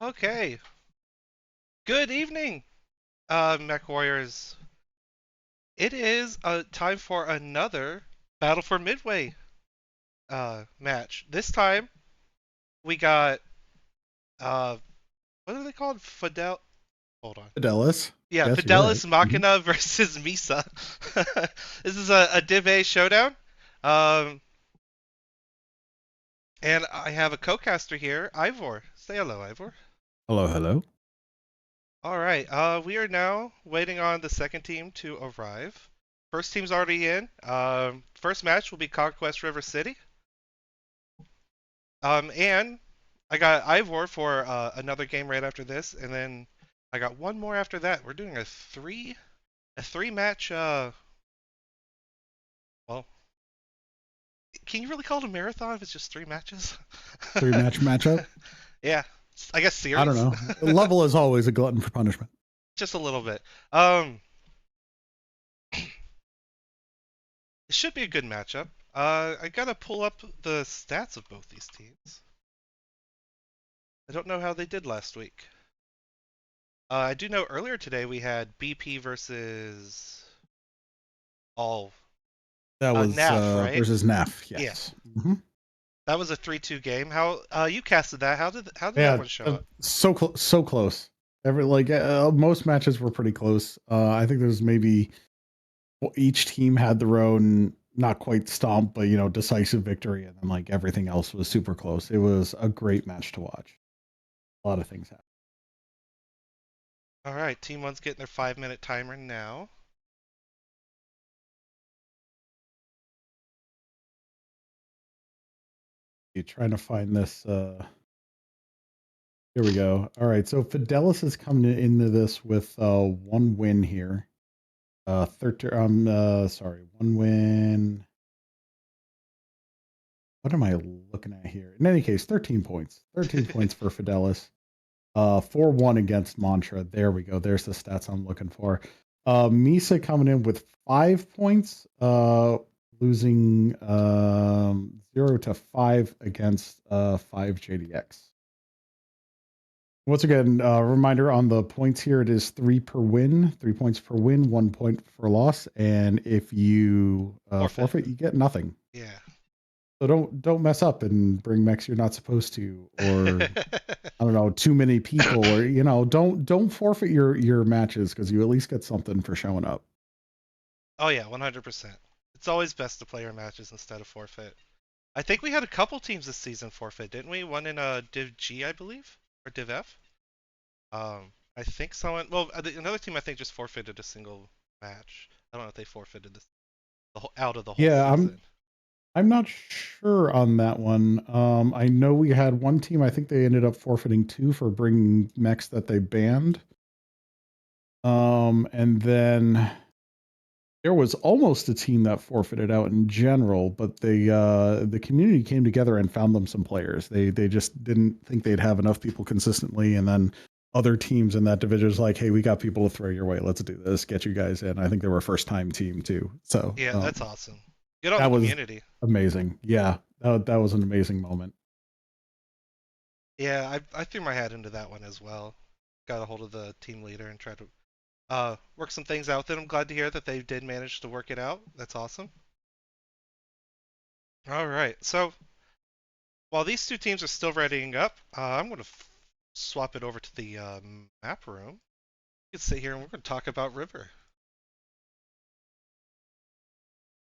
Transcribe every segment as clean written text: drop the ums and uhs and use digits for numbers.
Okay. Good evening, Mech Warriors. It is time for another Battle for Midway match. This time we got what are they called? Hold on. Fidelis. Yeah, Yes, you're right. Fidelis Machina versus MESA. This is a Div A showdown. Um, and I have a co-caster here, Ivor. Say hello, Ivor. Hello, hello. All right. We are now waiting on the second team to arrive. First team's already in. First match will be Conquest River City. And I got Ivor for another game right after this, and then I got one more after that. We're doing a three match. Well, can you really call it a marathon if it's just three matches? Three match matchup. Yeah, I guess I don't series. know. Level is always a glutton for punishment. Just a little bit. Um, it should be a good matchup. I gotta pull up the stats of both these teams. I don't know how they did last week. I do know earlier today we had BP versus all That was NAF, right? versus NAF. Yeah, Yes. that was a 3-2 game. How you casted that? How did that Yeah. one show up? So close. Most matches were pretty close. I think there's maybe each team had their own not quite stomp, but decisive victory, and then like everything else was super close. It was a great match to watch. A lot of things happened. All right, Team One's getting their 5-minute timer now. You're trying to find this. Here we go. All right. So Fidelis is coming into this with one win here. 13. Sorry, one win. What am I looking at here? In any case, 13 points. 13 points for Fidelis. 4-1 against Mantra. There we go. There's the stats I'm looking for. Misa coming in with 5 points. Losing 0-5 against 5 JDX. Once again, reminder on the points here, it is 3 per win, 3 points per win, 1 point for loss. And if you forfeit, you get nothing. Yeah. So don't mess up and bring mechs you're not supposed to, or I don't know, too many people, or don't forfeit your matches because you at least get something for showing up. Oh yeah, 100%. It's always best to play your matches instead of forfeit. I think we had a couple teams this season forfeit, didn't we? One in Div G, I believe, or Div F. I think someone. Well, another team I think just forfeited a single match. I don't know if they forfeited out of the whole Yeah, season. I'm not sure on that one. I know we had one team. I think they ended up forfeiting 2 for bringing mechs that they banned. And then there was almost a team that forfeited out in general, but the community came together and found them some players. They just didn't think they'd have enough people consistently, and then other teams in that division was like, "Hey, we got people to throw your way. Let's do this. Get you guys in." I think they were a first time team too. So Yeah, that's awesome. Good on the that was community. amazing. Yeah, that was an amazing moment. Yeah, I threw my hat into that one as well. Got a hold of the team leader and tried to work some things out with it. I'm glad to hear that they did manage to work it out. That's awesome. All right, so while these two teams are still readying up, I'm going to swap it over to the map room. You can sit here and we're going to talk about River.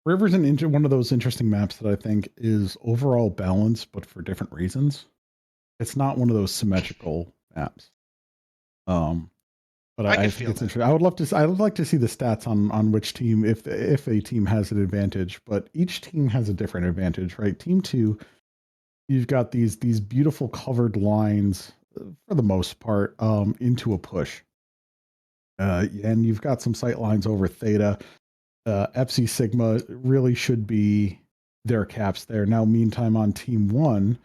River's one of those interesting maps that I think is overall balanced, but for different reasons. It's not one of those symmetrical maps. Um, but I I could think feel it's that. interesting. I would like to see the stats on which team, if a team has an advantage, but each team has a different advantage, right? Team 2, you've got these beautiful covered lines for the most part into a push. And you've got some sight lines over Theta. FC Sigma really should be their caps there. Now, meantime, on Team 1,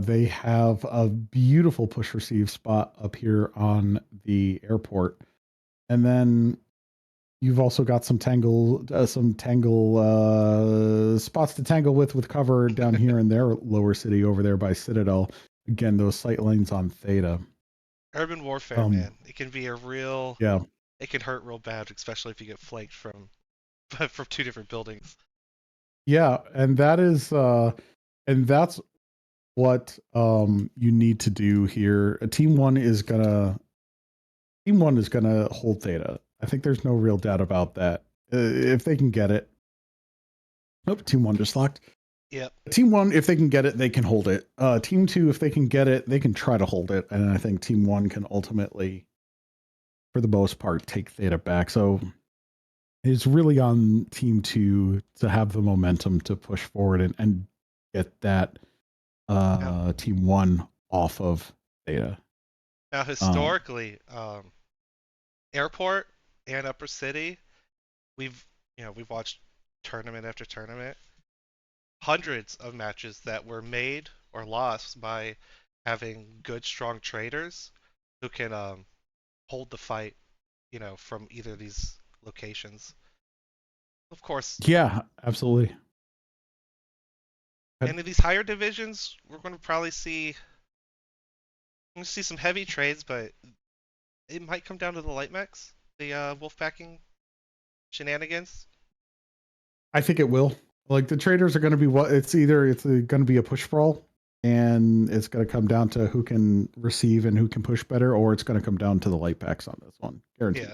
they have a beautiful push receive spot up here on the airport. And then you've also got some tangle spots to tangle with cover down here in their lower city over there by Citadel. again, those sight lines on theta. Urban warfare, Um, man. It can be a real. yeah, It can hurt real bad, especially if you get flanked from from two different buildings. yeah, and that's what you need to do here. Team one is gonna hold theta. I think there's no real doubt about that. If they can get it, oh, team one just locked. Yep. Team one, if they can get it, they can hold it. Team two, if they can get it, they can try to hold it, and I think team one can ultimately, for the most part, take theta back. So it's really on team two to have the momentum to push forward and get that Now, team one off of theta. now Um, historically, airport and upper city, we've we've watched tournament after tournament, hundreds of matches that were made or lost by having good, strong traders who can hold the fight, from either of these locations. Of course, yeah, absolutely. and in these higher divisions, we're going to probably see some heavy trades, but it might come down to the light mechs, the wolfpacking shenanigans. I think it will. Like the traders are going to be what it's going to be a push brawl, and it's going to come down to who can receive and who can push better, or it's going to come down to the light packs on this one, Yeah. guaranteed.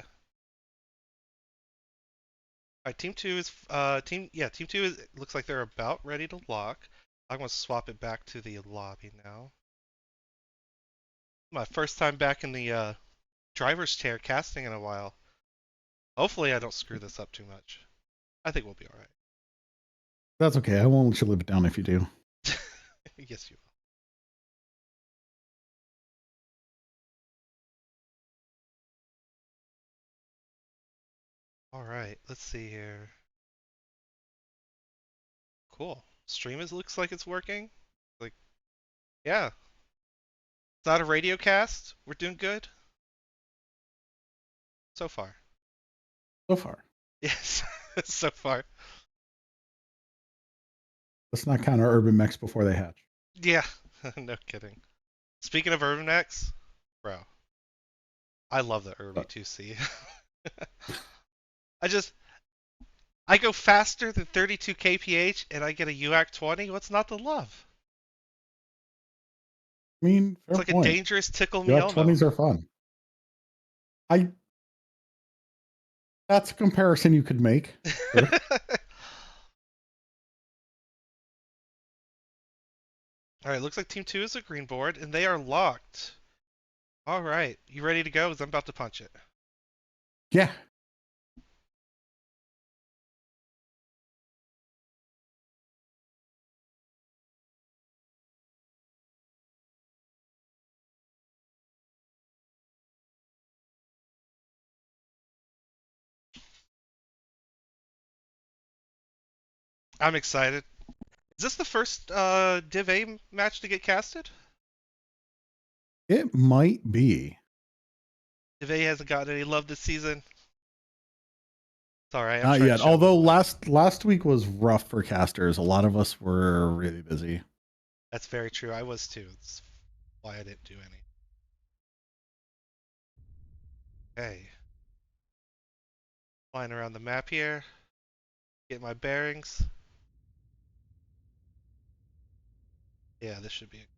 All right, team two is looks like they're about ready to lock. I'm gonna swap it back to the lobby now. My first time back in the driver's chair casting in a while. Hopefully I don't screw this up too much. I think we'll be all That's okay. I won't let you live it down if you do. right. Yes, you will. All right, let's see here. Cool. Stream is looks like it's working. Like, yeah, it's not a radio cast. We're doing good so far. So far, Yes, so far. let's not count our urban mechs before they hatch. Yeah, no kidding. Speaking of Urban X, bro, I love the early But 2C. I just I go faster than 32 kph and I get a UAC 20. What's not to love? I mean, It's fair like a point. dangerous tickle me Yeah, Elmo. 20s are fun. I That's a comparison you could make. Sure. All right, looks like Team 2 is a green board and they are locked. All right, you ready to go? Because I'm about to punch it. Yeah. I'm excited. Is this the first Div A match to get casted? It might be. Div A hasn't gotten any love this season. It's all right. I'm Not trying to yet. show them Although though. last week was rough for casters. A lot of us were really busy. That's very true. I was too. That's why I didn't do any. Okay, flying around the map here. Get my bearings. Yeah, this should be it.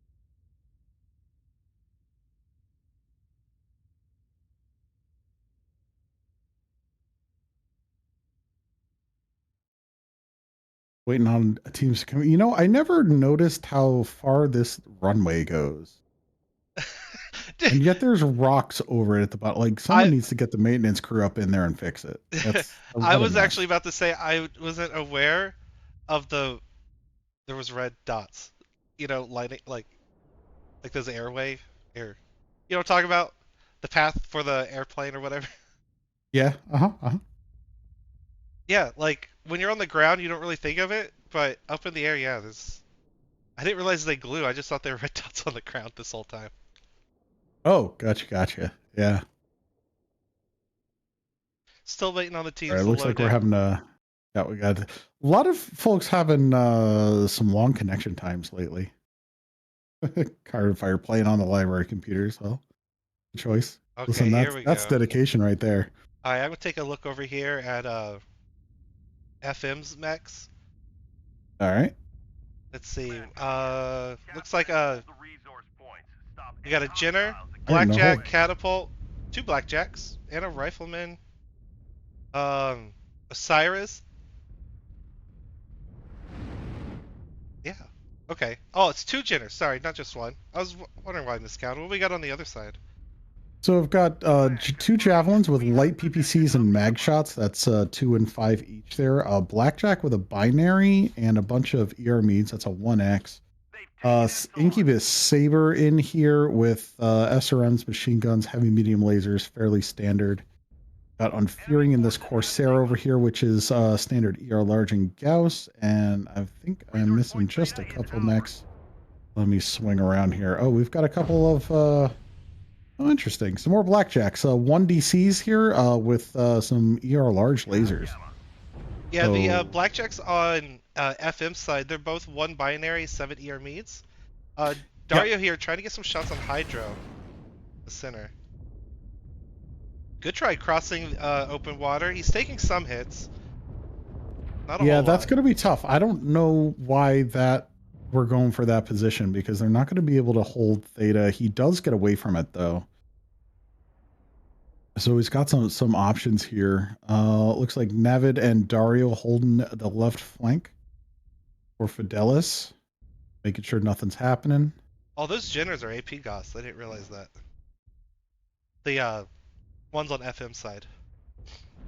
Waiting on teams to come. I never noticed how far this runway goes. Dude, And yet there's rocks over it at the bottom. Like someone I needs to get the maintenance crew up in there and fix it. I What a was actually mess. about to say I wasn't aware of there was red dots. Lighting like those air. You know what I'm talking about? The path for the airplane or whatever. Yeah. Uh-huh. Uh-huh. Yeah, like when you're on the ground you don't really think of it, but up in the air, yeah, there's I didn't realize they glue. I just thought they were red dots on the ground this whole time. Oh, gotcha. Yeah. Still waiting on the All right. teams It to looks load like we're in. having we got a lot of folks having some long connection times lately. Carbon Fire playing on the library computer, so choice. Okay, Listen, here we that's go. dedication right there. Alright, I'm gonna take a look over here at FM's mechs. All right. Let's see. Looks like we got a Jenner, All right, no Blackjack, hold. Catapult, two Blackjacks, and a Rifleman. Osiris. Yeah. Okay. Oh, it's two Jenners. Sorry, not just one. I was wondering why I miscounted. What we got on the other side? So I've got two javelins with light PPCs and mag shots. That's 2 and 5 each there. A blackjack with a binary and a bunch of ER meads. That's a 1x. Incubus Saber in here with SRMs, machine guns, heavy medium lasers, fairly standard. Got Unfearing in this Corsair over here, which is standard ER large and Gauss. And I think I'm missing just a couple mechs. Let me swing around here. Oh, we've got a couple of oh, interesting. Some more blackjacks. 1DCs here with some ER large lasers. Yeah, the So, Blackjacks on FM's side, they're both one binary, 7 ER meads. Uh, yep. Dario here trying to get some shots on Hydro, the center. Good try crossing open water. He's taking some hits. Not a Yeah, whole that's lot. going to be tough. I don't know why that we're going for that position because they're not going to be able to hold Theta. He does get away from it though. So he's got some options here. Looks like Navid and Dario holding the left flank for Fidelis, making sure nothing's happening. Oh, those Jenners are AP Goths. I didn't realize that. The ones on FM side.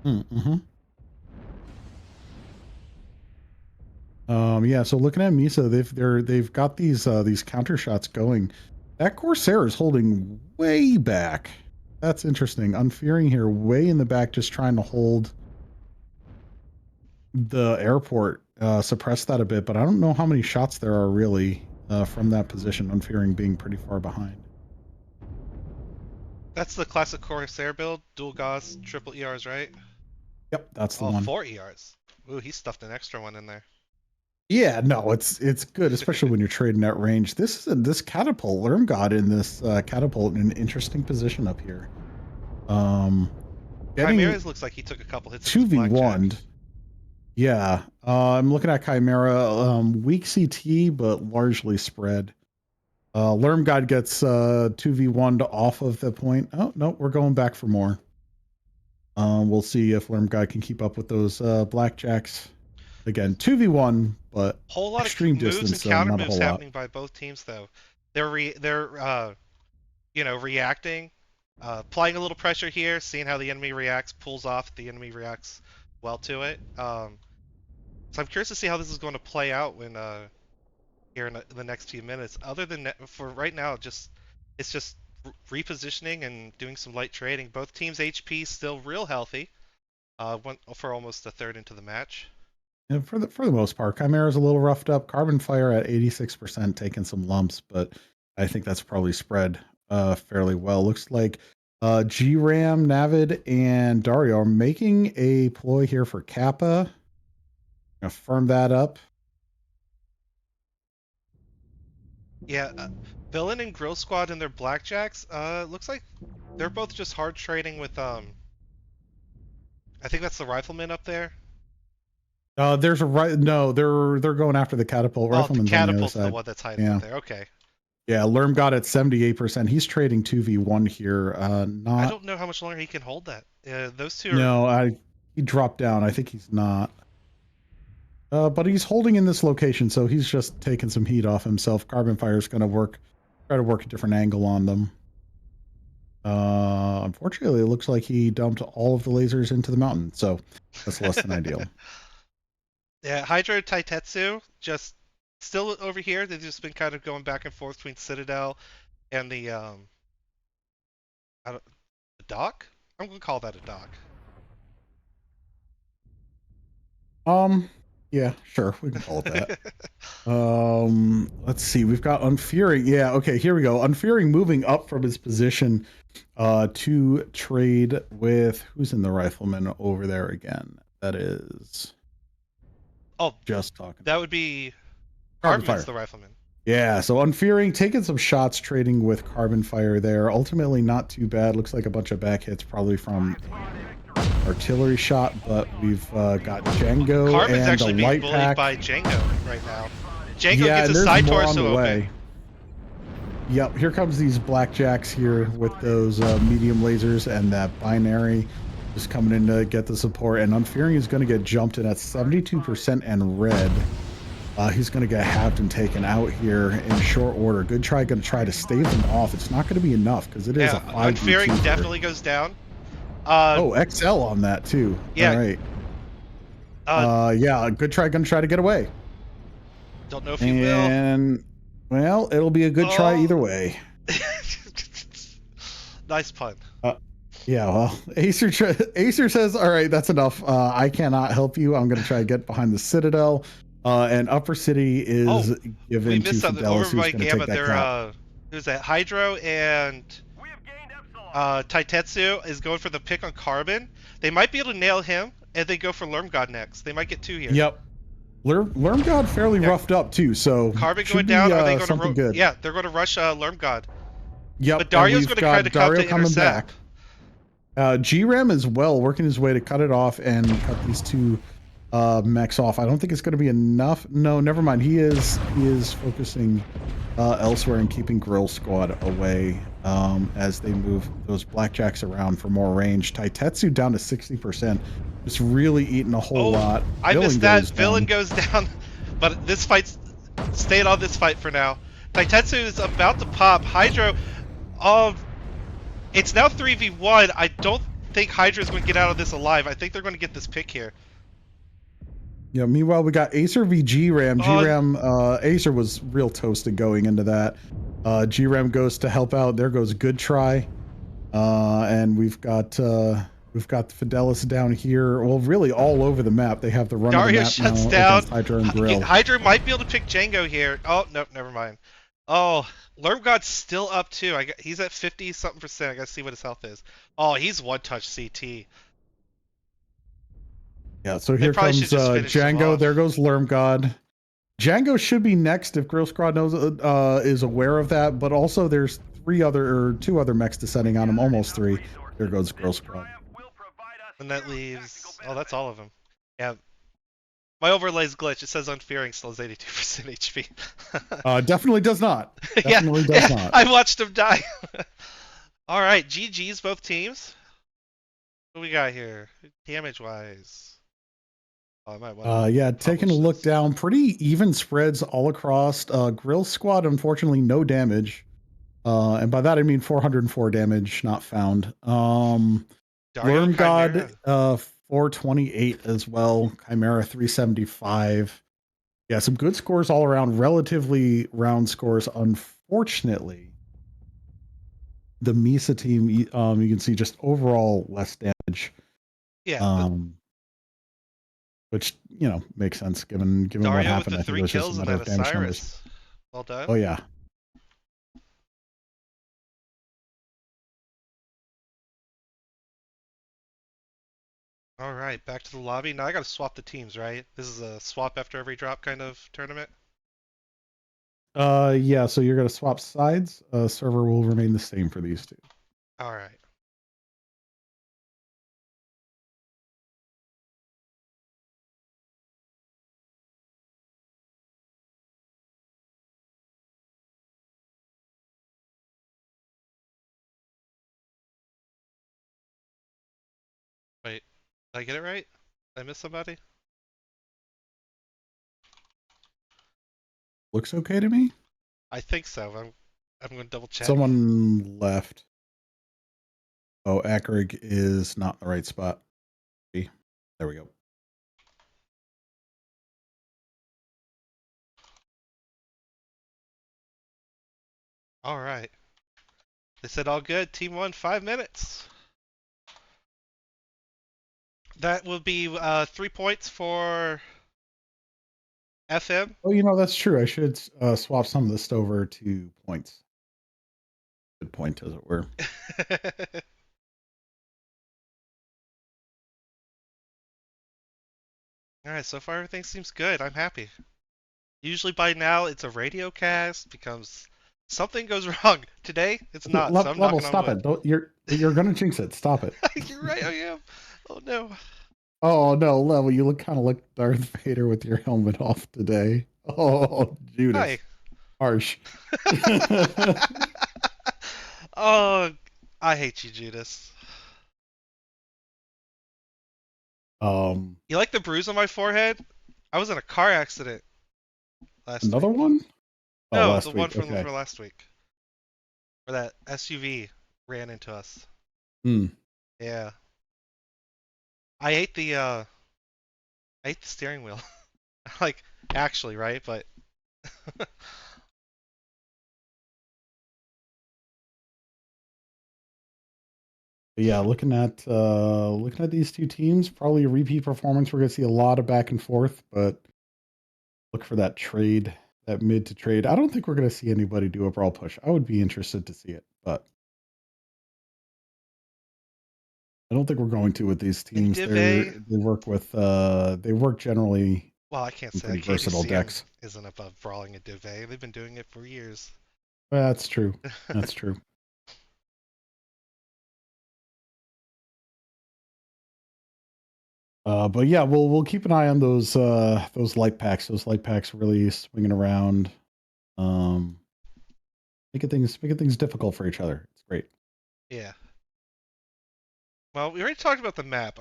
Mm-hmm. Yeah, so looking at MESA, they've got these counter shots going. That Corsair is holding way back. That's interesting. Unfearing here, way in the back, just trying to hold the airport, suppress that a bit. But I don't know how many shots there are really from that position. Unfearing being pretty far behind. That's the classic Corsair build. Dual Gauss, triple ERs, right? Yep, that's the Oh, one. 4 ERs. Ooh, he stuffed an extra one in there. Yeah, no, it's good, especially when you're trading at range. This catapult, Lerm got in this catapult in an interesting position up here. Um, Getting Chimeras looks like he took a couple hits of his Blackjack. 2v1'd. Yeah. I'm looking at Chimera. Weak CT, but largely spread. Lerm God gets 2v1'd off of the point. Oh, no, we're going back for more. We'll see if Lerm God can keep up with those blackjacks. Again, 2v1, but Whole lot of extreme moves and distance, counter not a moves whole lot. happening by both teams, though. They're reacting, applying a little pressure here, seeing how the enemy reacts, pulls off. The enemy reacts well to it. So I'm curious to see how this is going to play out when here in the next few minutes. Other than that, for right now, it's just repositioning and doing some light trading. Both teams' HP still real healthy. Went for almost a third into the match. And for the most part, Chimera's a little roughed up. Carbon Fire at 86%, taking some lumps, but I think that's probably spread fairly well. Looks like GRAM, Navid, and Dario are making a ploy here for Kappa. Gonna firm that up. Yeah, Villain and Grill Squad and their blackjacks. Looks like they're both just hard trading with I think that's the rifleman up there. There's a right. No, they're going after the catapult. Oh, the Rifleman's on the other catapult's the side. one that's hiding up Yeah, there. Okay. yeah. Lerm got it 78%. He's trading 2v1 here. I Not. don't know how much longer he can hold that. Those two are. No, he dropped down. I think he's not. But he's holding in this location, so he's just taking some heat off himself. Carbon Fire's going to try to work a different angle on them. Unfortunately, it looks like he dumped all of the lasers into the mountain, so that's less than ideal. Yeah, Hydro Taitetsu just still over here. They've just been kind of going back and forth between Citadel and I don't, the dock. I'm gonna call that a dock. Yeah, sure, we can call it that. Let's see. We've got Unfearing. Yeah, okay, here we go. Unfearing moving up from his position to trade with who's in the rifleman over there again. That is Oh, just talking that about would be Carbon Carbon's Fire. the rifleman. Yeah, so Unfearing taking some shots, trading with Carbon Fire there. Ultimately, not too bad. Looks like a bunch of back hits, probably from artillery shot, but we've got Django Carbon's and a actually being light bullied pack. by Django right now. Django Yeah, gets and his there's side more on torso the open. way. Yep, here comes these blackjacks here with those medium lasers and that binary just coming in to get the support. And Unfearing is going to get jumped in at 72% and red. He's going to get halved and taken out here in short order. Good try, going to try to stave them off. It's not going to be enough because it is a Yeah, 5v2 Unfearing here. definitely goes down. Uh, Oh, XL on that too. All yeah. right. Uh, Yeah, good try, going to try to get away. don't know if you will. And, well, it'll be a good try Oh. either way. Nice pun. Uh, yeah, well, Acer says, "All right, that's enough. I cannot help you. I'm going to try to get behind the Citadel." And Upper City Oh, is we given to missed something. Over Fidelis, who's by going to take Gamma, that they're cap. who's that? Hydro and Taitetsu is going for the pick on Carbon. They might be able to nail him, and they go for Lermgod next. They might get two here. Yep, Lermgod fairly Yeah, roughed up too, so Carbon going should be down. Are they going to? something good. Yeah, they're going to rush Lermgod. But Yep, and Dario's we've going to try got to come Dario to coming intercept. back. GRAM as well, working his way to cut it off and cut these two mechs off. I don't think it's going to be enough. No, never mind. He is focusing elsewhere and keeping Grill Squad away as they move those blackjacks around for more range. Taitetsu down to 60%, just really eating a whole Oh, lot. I Villain missed that. goes Villain down. goes down. But this fight's staying on this fight for now. Taitetsu is about to pop. Hydro, um, it's now 3v1. I don't think Hydra's going to get out of this alive. I think they're going to get this pick here. Yeah. Meanwhile, we got Acer v GRAM. Oh, GRAM, Acer was real toasted going into that. GRAM goes to help out. There goes Good Try. And we've got Fidelis down here. Well, really all over the map. They have the run of the Dario map shuts now down. against Hydra and Grill. Hydra might be able to pick Django here. Oh, no, never mind. Oh, Lermgod's still up too. He's at 50 something percent. I gotta see what his health is. Oh, he's one touch CT. Yeah, so They here probably should comes just finish him Django. There off. goes Lermgod. Django should be next if Grill Squad knows is aware of that. But also, there's two other mechs descending on him. Almost three. There goes Grill Squad. And that leaves. Oh, that's all of them. Yeah. My overlay's glitch. It says Unfearing still has 82% HP. Definitely does not. yeah, Definitely does yeah, not. I watched him die. All right, GG's both teams. What we got here, damage wise? Oh, I might want to Yeah, taking a publish look this. down, pretty even spreads all across. Grill Squad, unfortunately, no damage. And by that I mean 404 damage not found. Dario Worm God, Chimera. 428 as well. Chimera 375. Yeah, some good scores all around. Relatively round scores. Unfortunately, the MESA team, you can see just overall less damage. Yeah, but Um, which makes sense given what Dario with happened. the I think it three was just a kills and matter that of damage numbers. Osiris. Well done. Oh yeah. All right, back to the lobby. Now I gotta swap the teams, right? This is a swap after every drop kind of tournament. Yeah, so you're gonna swap sides. Server will remain the same for these two. All right. Wait, did I get it right? Did I miss somebody? Looks okay to me. I think so. I'm gonna double check. Someone left. Oh, Ackrig is not in the right spot. There we go. All right. They said all good. Team won 5 minutes. That will be 3 points for FM. Oh, that's true. I should swap some of this over to points. Good point, as it were. All right. So far, everything seems good. I'm happy. Usually by now it's a radio cast, becomes something goes wrong. Today it's Okay, not, so I'm level, knocking on stop wood. it! Don't, you're gonna jinx it. Stop it. You're right, I am. Oh no. Oh no, level! You look kind of like Darth Vader with your helmet off today. Oh, Hi. Judas, harsh. Oh, I hate you, Judas. um, You like the bruise on my forehead? I was in a car accident last Another week. one? Oh, No, the last one week. from Okay. for last week, where that SUV ran into us. Hmm. Yeah, I ate the steering wheel. Like actually, right? But But yeah, looking at these two teams, probably a repeat performance. We're gonna see a lot of back and forth, but look for that trade, that mid to trade. I don't think we're gonna see anybody do a brawl push. I would be interested to see it, but I don't think we're going to with these in teams. Div A, They work generally well, I can't in say that. pretty versatile KBCM decks. isn't above brawling in Div A. They've been doing it for years. That's true. That's true. But yeah, we'll keep an eye on those light packs. Those light packs really swinging around, um, making things difficult for each other. It's great. Yeah. Well, we already talked about the map.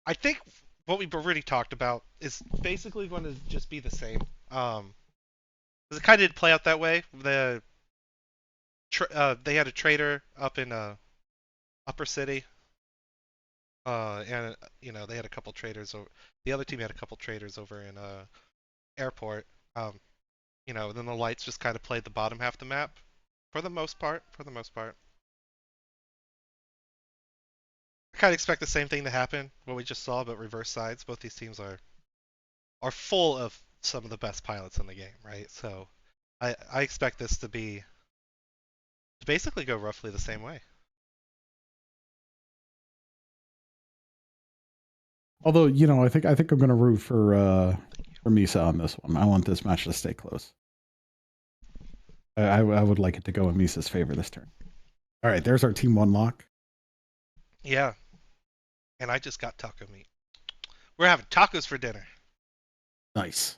I think what we've already talked about is basically going to just be the same. Um, 'Cause it kind of did play out that way. They had a trader up in Upper City, and they had a couple traders over. The other team had a couple traders over in Airport. Um, then the lights just kind of played the bottom half of the map for the most part. For the most part, I kind of expect the same thing to happen. What we just saw, but reverse sides. Both these teams are full of some of the best pilots in the game, right? So I expect this to basically go roughly the same way. Although, I think I'm going to root for Misa on this one. I want this match to stay close. I would like it to go in Misa's favor this turn. All right, there's our team one lock. Yeah, and I just got taco meat. We're having tacos for dinner. Nice.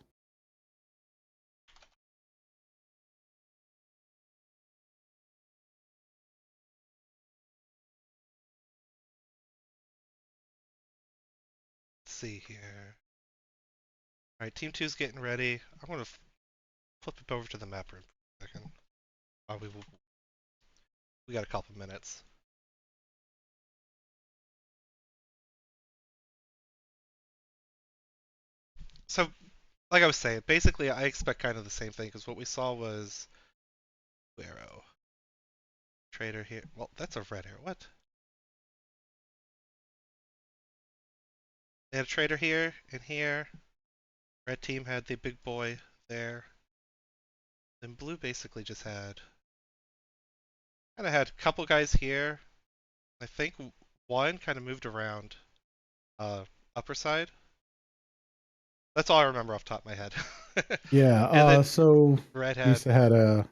Let's see here. All right, Team Two's getting ready. I'm gonna flip it over to the map room for a second. Oh, we got a couple minutes. So, like I was saying, basically I expect kind of the same thing because what we saw was arrow trader here. Well, that's a red arrow. What? They had a trader here and here. Red team had the big boy there. Then blue basically just had a couple guys here. I think one kind of moved around uh upper side. That's all I remember off the top of my head. Yeah. And then So red had Misa had a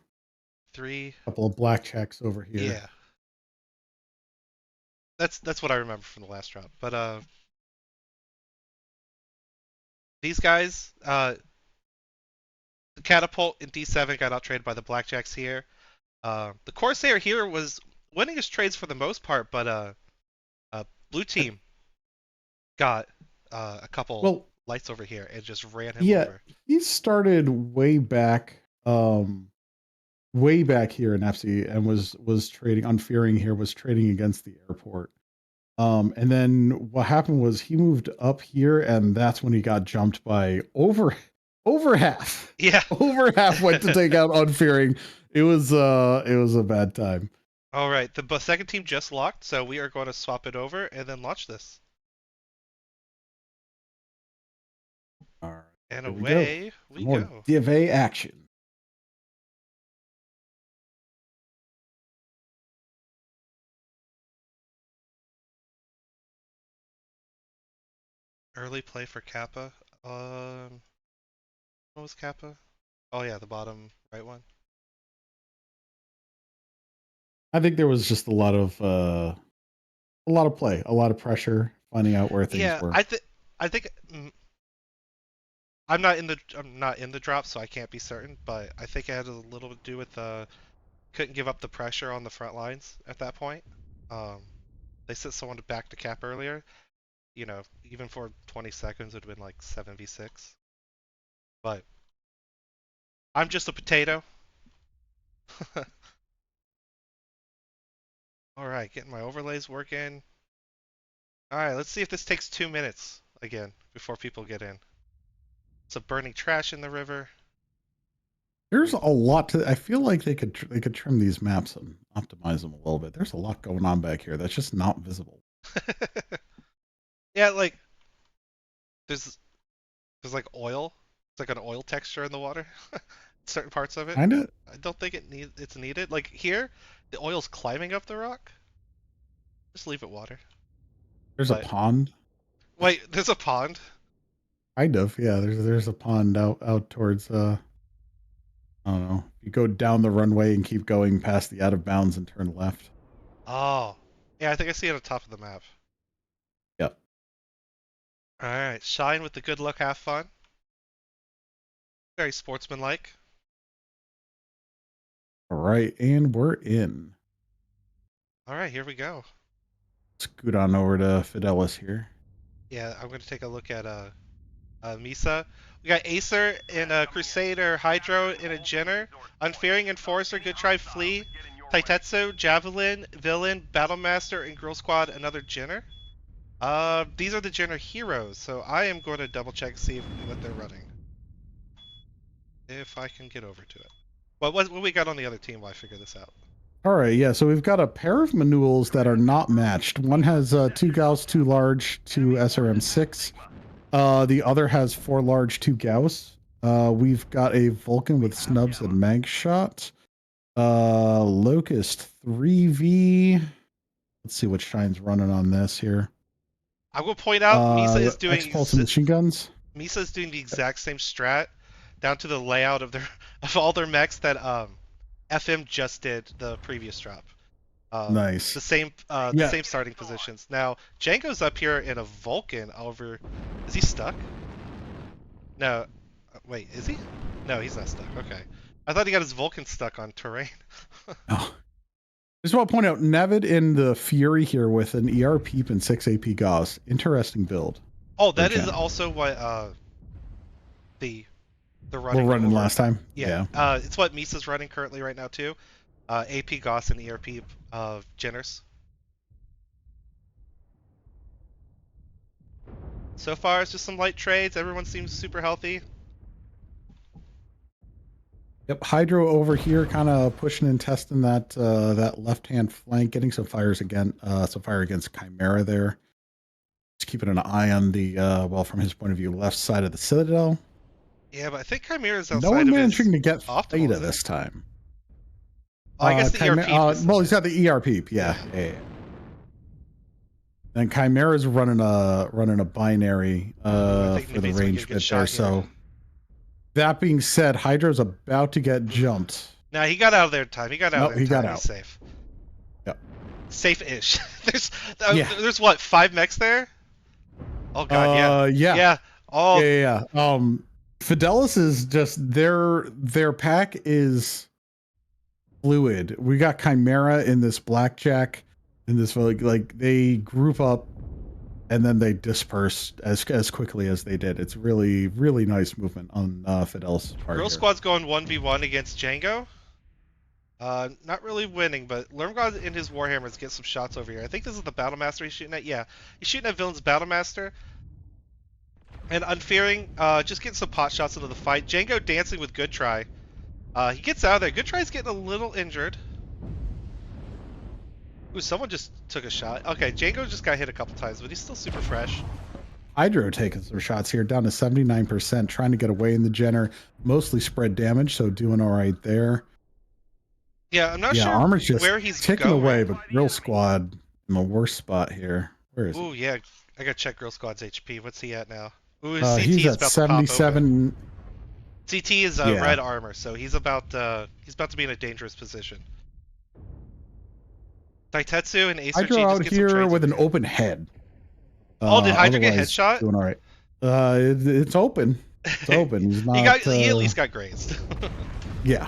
three. couple of blackjacks over here. Yeah, that's what I remember from the last drop. But these guys, the catapult in D7 got out traded by the blackjacks here. The Corsair here was winning his trades for the most part, but blue I- team got a couple Well, lights over here and just ran him yeah, over. he started way back here in FC and was trading unfearing here, was trading against the airport. And then what happened was he moved up here, and that's when he got jumped by over half. Yeah. Over half went to take out unfearing. It was a bad time. All right, the second team just locked, so we are going to swap it over and then launch this. All right, And here we go. away For we more go. Div A action. Early play for Kappa. What was Kappa? Oh yeah, the bottom right one. I think there was just a lot of play, a lot of pressure, finding out where things Yeah, were. I think I'm not in the drop, so I can't be certain. But I think it had a little to do with couldn't give up the pressure on the front lines at that point. Um, they sent someone to back to cap earlier. You know, even for 20 seconds, it would have been like 7v6. But I'm just a potato. All right, getting my overlays working. All right, let's see if this takes 2 minutes again before people get in. Some burning trash in the river. There's a lot to. I feel like they could trim these maps and optimize them a little bit. There's a lot going on back here that's just not visible. Yeah, like there's there's like oil. It's like an oil texture in the water. Certain parts of it. Kind of. I don't think it's needed. Like here, the oil's climbing up the rock. Just leave it water. There's a But pond. wait, there's a pond. Kind of. Yeah. There's a pond out towards. I don't know. You go down the runway and keep going past the out of bounds and turn left. Oh, yeah, I think I see it on top of the map. Yep. All right, shine with the good luck, have fun. Very sportsmanlike. All right, and we're in. All right, here we go. Scoot on over to Fidelis here. Yeah, I'm going to take a look at MESA. We got Acer in a Crusader, Hydro in a Jenner, Unfearing Enforcer, Good Try Flea, Taitetsu, Javelin, Villain, Battlemaster, and Girl Squad another Jenner. These are the Jenner heroes, so I am going to double check see what they're running. If I can get over to it. What we got on the other team while I figure this out? All right, yeah. So we've got a pair of manuals that are not matched. One has 2 Gauss, 2 large, 2 SRM6. The other has 4 large, 2 Gauss. We've got a Vulcan with snubs and mag shot. Locust 3V. Let's see what Shine's running on this here. I will point out X-Pulse and machine guns. Misa is doing the exact same strat down to the layout of their of all their mechs that FM just did the previous drop. Nice. The Yeah. same starting positions. Now Django's up here in a Vulcan over. Is he stuck? No. Wait, is he? No, he's not stuck. Okay. I thought he got his Vulcan stuck on terrain. Oh. Just want to point out Nevid in the Fury here with an ER Peep and 6 AP Gauss. Interesting build. Oh, that is also what the We're running last time. Yeah. It's what Misa's running currently right now too. AP Gauss and ERP Jenners. So far, it's just some light trades. Everyone seems super healthy. Yep, Hydro over here, kind of pushing and testing that left hand flank, getting some fires again, some fire against Chimera there. Just keeping an eye on the well, from his point of view, left side of the Citadel. Yeah, but I think Chimera's No outside one of his managing to get optimal. Theta this time. Oh, I guess the ERP. Well, he's got the ERP. Yeah. Then Chimera's running a binary for the range bit there. So that being said, Hydro's about to get jumped. Nah, he got out of there in time. He got out. He got out. He's safe. Yep. Safe-ish. There's what 5 mechs there? Oh god, yeah. Yeah. Oh. Yeah. Fidelis is just their pack is fluid. We got Chimera in this blackjack in this like they group up and then they disperse as quickly as they did. It's really nice movement on Fidelis' part. Girl Squad's going 1v1 against Django. Not really winning, but Lermgod and his Warhammers get some shots over here. I think this is the Battlemaster he's shooting at. Yeah, he's shooting at Villain's Battlemaster. And Unfearing, just getting some pot shots into the fight. Django dancing with Good Try. He gets out of there. Good Try's getting a little injured. Ooh, someone just took a shot. Okay, Django just got hit a couple times, but he's still super fresh. Hydro taking some shots here, down to 79%, trying to get away in the Jenner. Mostly spread damage, so doing all right there. Yeah, I'm not sure Armor's just where he's ticking going. away, but Grill Squad in the worst spot here. Where is he? Ooh, yeah, I gotta check Girl Squad's HP. What's he at now? Ooh, his He's at 77. CT is Yeah. red armor, so he's about to be in a dangerous position. Daitetsu and Acer G Hydro just out get some here trades with over an here. open head. Oh, did Hydra get Otherwise, headshot? doing all right. It's open. It's open. He's not. He at least got grazed. Yeah.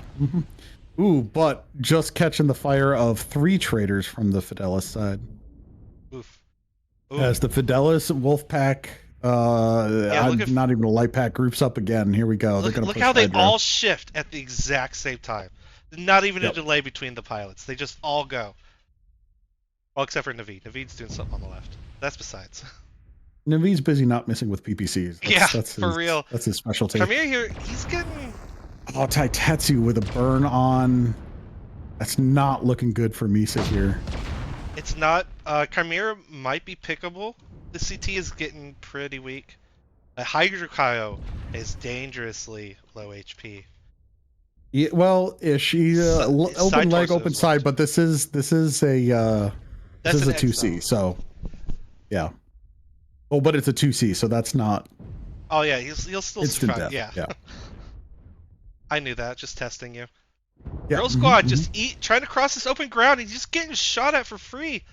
Ooh, but just catching the fire of 3 traders from the Fidelis side. Oof. As Oof. the Fidelis Wolfpack, Yeah, I'm not even a light pack, groups up again. Here we go. They're going to look push how they Hydra. all shift at the exact same time. Not even a Yep. delay between the pilots. They just all go. Well, except for Naveed. Naveed's doing something on the left. That's besides. Naveed's busy not missing with PPCs. Yeah, for His real. specialty. Chimera here, he's getting. Oh, Taitetsu with a burn on. That's not looking good for MESA here. It's not. Chimera might be pickable. The CT is getting pretty weak. Hydrokaio is dangerously low HP. Yeah, well, she His open side leg, torso open is low side, too. but this is a That's an X 2C. though. So yeah. Oh, but it's a 2C, so that's not Oh yeah, he'll still instant survive. death. Yeah, Yeah. I knew that. Just testing you. Yeah. Girl Squad just trying to cross this open ground. He's just getting shot at for free.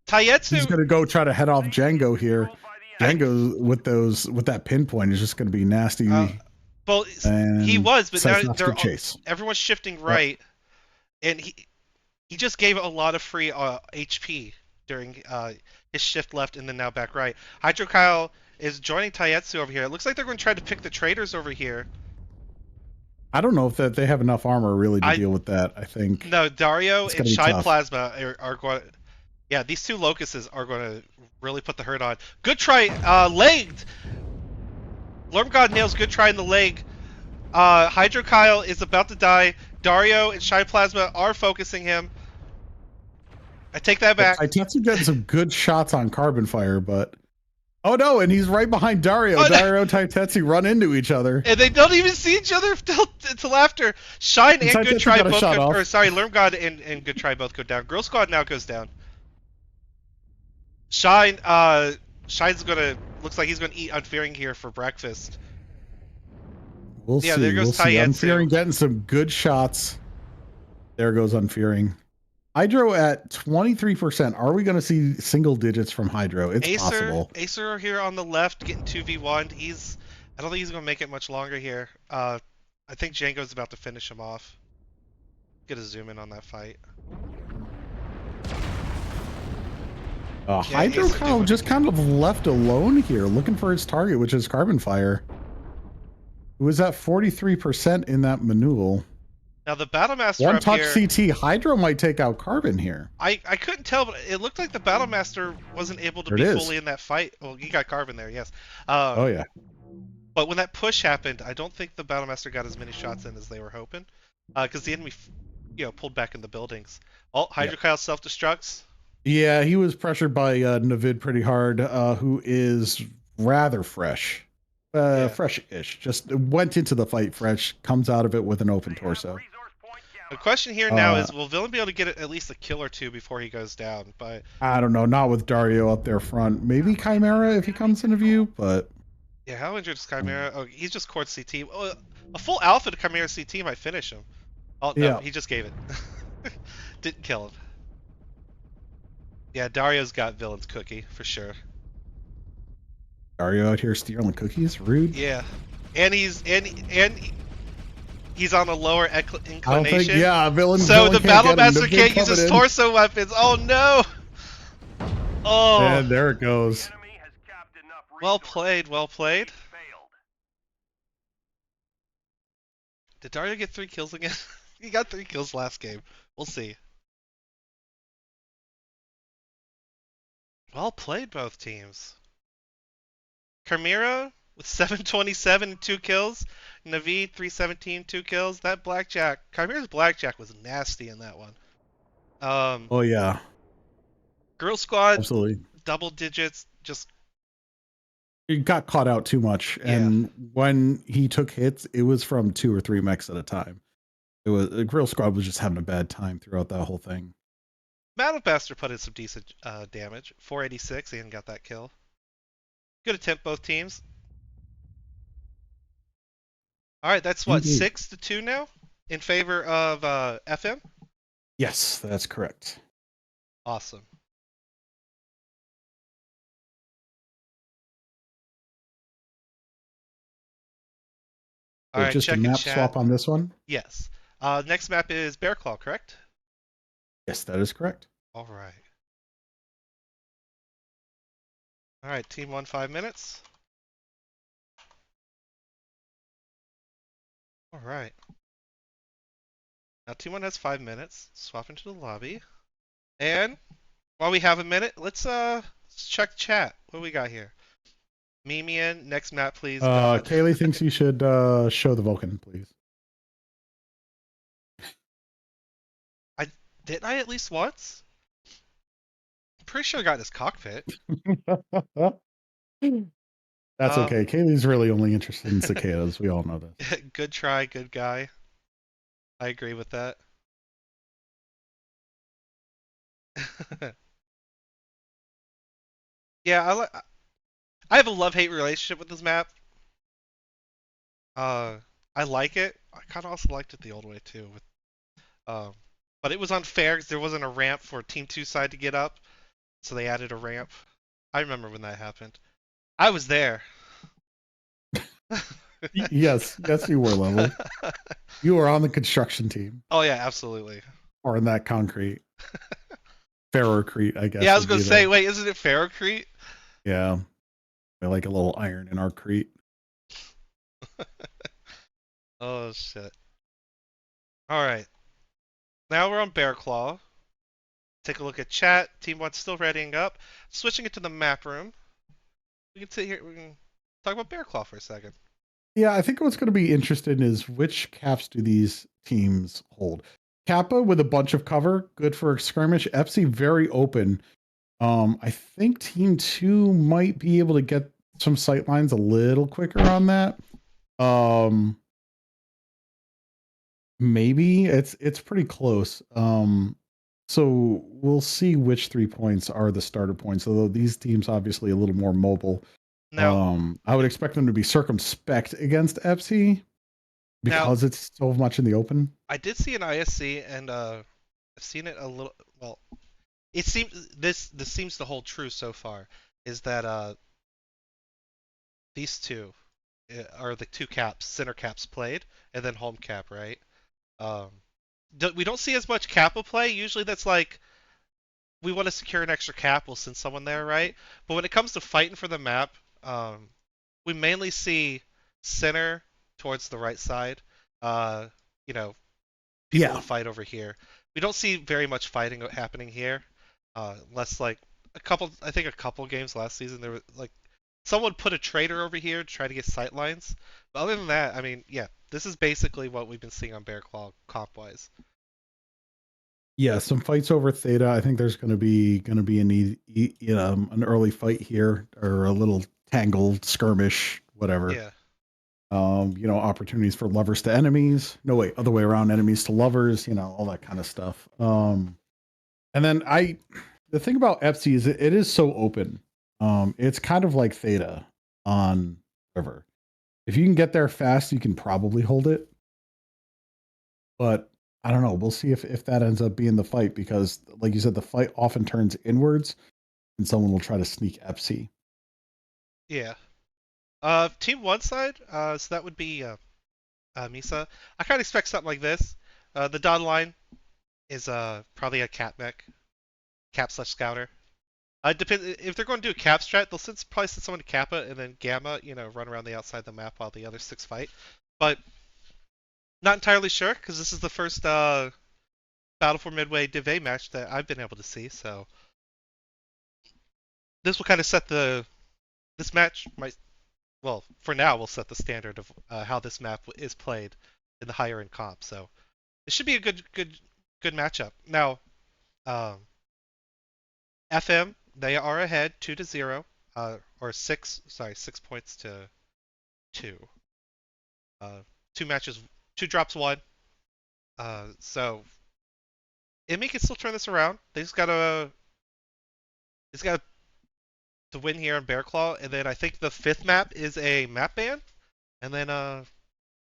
He's Taietsu. gonna go try to head off Django here. Django with that pinpoint is just gonna be nasty, Well, he and was, but now decides not to give chase. everyone's shifting Yep. right, and he just gave a lot of free HP during his shift left and then now back right. Hydro Kyle is joining Taietsu over here. It looks like they're going to try to pick the traders over here. I don't know if that they have enough armor really to deal with that. I think No, Dario it's and gonna be Shine tough. Plasma are going. Yeah, these two locusts are going to really put the hurt on. Good try, legged. Lurmgod nails good try in the leg. Hydro Kyle is about to die. Dario and Shine Plasma are focusing him. I take that back. Taitetsu getting some good shots on Carbon Fire, but oh no, and he's right behind Dario. Oh, no. Dario and Taitetsu run into each other. And they don't even see each other until after. Shine and Good Try both go, or sorry, Lurmgod and Good Try both go down. Girl Squad now goes down. Shine's gonna, looks like he's gonna eat Unfearing here for breakfast. We'll see. There goes we'll see. Unfearing getting some good shots. There goes Unfearing. Hydro at 23%. Are we going to see single digits from Hydro? It's possible. Acer here on the left getting 2v1. I don't think he's going to make it much longer here. I think Django's about to finish him off. Get a zoom in on that fight. Hydro Kyle just kind of left alone here, looking for his target, which is Carbon Fire. Who was at 43% in that manual. Now the Battlemaster One up touch here, CT. Hydro might take out Carbon here. I couldn't tell, but it looked like the Battlemaster wasn't able to be fully in that fight. Well, he got Carbon there, yes. Oh yeah. But when that push happened, I don't think the Battlemaster got as many shots in as they were hoping, because the enemy, pulled back in the buildings. Oh, Hydro Kyle self-destructs. Yeah, he was pressured by Navid pretty hard, who is rather fresh. Fresh-ish. Just went into the fight fresh, comes out of it with an open torso. The question here now is, will Villain be able to get at least a kill or two before he goes down? But I don't know, not with Dario up there front. Maybe Chimera if he comes into view, but yeah, how injured is Chimera? Oh, he's just court CT. Oh, a full alpha to Chimera CT might finish him. Oh no, he just gave it. Didn't kill him. Yeah, Dario's got Villain's cookie for sure. Dario out here stealing cookies, rude. Yeah, and he's on a lower inclination. Villain. So the Battlemaster can't use his torso weapons. Oh no! Oh. And there it goes. Well played, well played. Did Dario get 3 kills again? He got 3 kills last game. We'll see. Well played, both teams. Chimera with 727 and 2 kills. Naveed 317, 2 kills. That blackjack, Chimera's blackjack was nasty in that one. Oh yeah. Girl Squad, absolutely. Double digits, just he got caught out too much, and when he took hits, it was from 2 or 3 mechs at a time. It was Girl Squad was just having a bad time throughout that whole thing. Battlemaster put in some decent damage. 486 and got that kill. Good attempt, both teams. All right, that's what, Indeed. 6-2 now in favor of FM. Yes, that's correct. Awesome. All So right, just a check in map chat. swap on this one? Yes. Next map is Bear Claw, correct? Yes, that is correct. All right. All right, team one, 5 minutes. All right. Now team one has 5 minutes. Swap into the lobby. And while we have a minute, let's check chat. What do we got here? Mimian, next map, please. God. Kaylee thinks you should show the Vulcan, please. I didn't I at least once? I'm pretty sure I got in his cockpit. That's Um, okay. Kaylee's really only interested in cicadas. We all know this. good try, good guy. I agree with that. Yeah, I have a love-hate relationship with this map. Uh, I like it. I kind of also liked it the old way too. Um, but it was unfair because there wasn't a ramp for Team Two side to get up, so they added a ramp. I remember when that happened. I was there. Yes, yes, you were Lovely. You were on the construction team, Oh yeah, absolutely. or in that concrete ferrocrete, I Yeah, I guess was would gonna be say, the wait, isn't it Ferrocrete? yeah. I like a little iron in our crete. Oh shit. All right, now we're on Bear Claw. Take a look at chat. Team One's still readying up. Switching it to the map room. We can sit here. We can talk about Bear Claw for a second. Yeah, I think what's going to be interesting is which caps do these teams hold. Kappa with a bunch of cover, good for a skirmish. FC very open. I think Team Two might be able to get some sight lines a little quicker on that. Um, maybe it's pretty close. So we'll see which 3 points are the starter points. Although these teams obviously a little more mobile. Now, I would expect them to be circumspect against FC now, because it's so much in the open. I did see an ISC, and I've seen it a little. Well, it seems this seems to hold true so far. Is that these two are the two caps, center caps played, and then home cap, right? Um, we don't see as much Kappa play. Usually, that's like we want to secure an extra cap, we'll send someone there, right? But when it comes to fighting for the map, we mainly see center towards the right side. Uh, you know, people Yeah. would fight over here. We don't see very much fighting happening here, unless like I think a couple games last season there was like someone put a trader over here to try to get sight lines. But other than that, I mean, yeah, this is basically what we've been seeing on Bear Claw comp wise. Yeah, some fights over Theta. I think there's going to be an early fight here or a little tangled skirmish, whatever. Yeah. Opportunities for lovers to enemies. No, wait, other way around, enemies to lovers. All that kind of stuff. And then the thing about FC is it is so open. It's kind of like Theta on River. If you can get there fast, you can probably hold it. But I don't know. We'll see if that ends up being the fight because, like you said, the fight often turns inwards, and someone will try to sneak FC. Yeah. Team one side, so that would be MESA. I kind of expect something like this. The dotted line is probably a cap mech, cap slash scouter. Depend if they're going to do a cap strat, they'll probably send someone to Kappa and then Gamma, run around the outside of the map while the other six fight. But not entirely sure because this is the first Battle for Midway Div A match that I've been able to see. So this will kind of set this match might well for now will set the standard of how this map is played in the higher end comp. So it should be a good matchup. Now, um, FM they are ahead 2-0, or 6 points to 2. Uh, two matches, two drops, one. So Emmy can still turn this around. They just gotta to win here on Bear Claw, and then I think the fifth map is a map ban, and then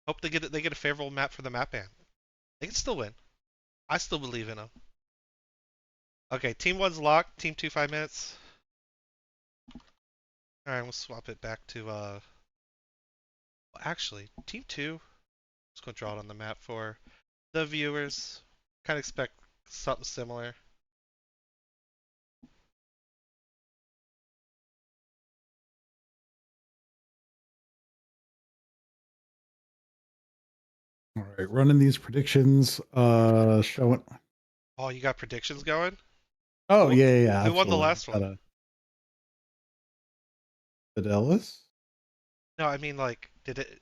Hope they get a favorable map for the map ban. They can still win. I still believe in them. Okay, team one's locked. Team two, 5 minutes. All right, we'll swap it back to well, actually, team two. Let's go draw it on the map for the viewers. Kind of expect something similar. All right, running these predictions. Showing. Oh, you got predictions going? Oh Who, yeah, who won the absolutely. last Got one? a Fidelis. No, I mean like, did it?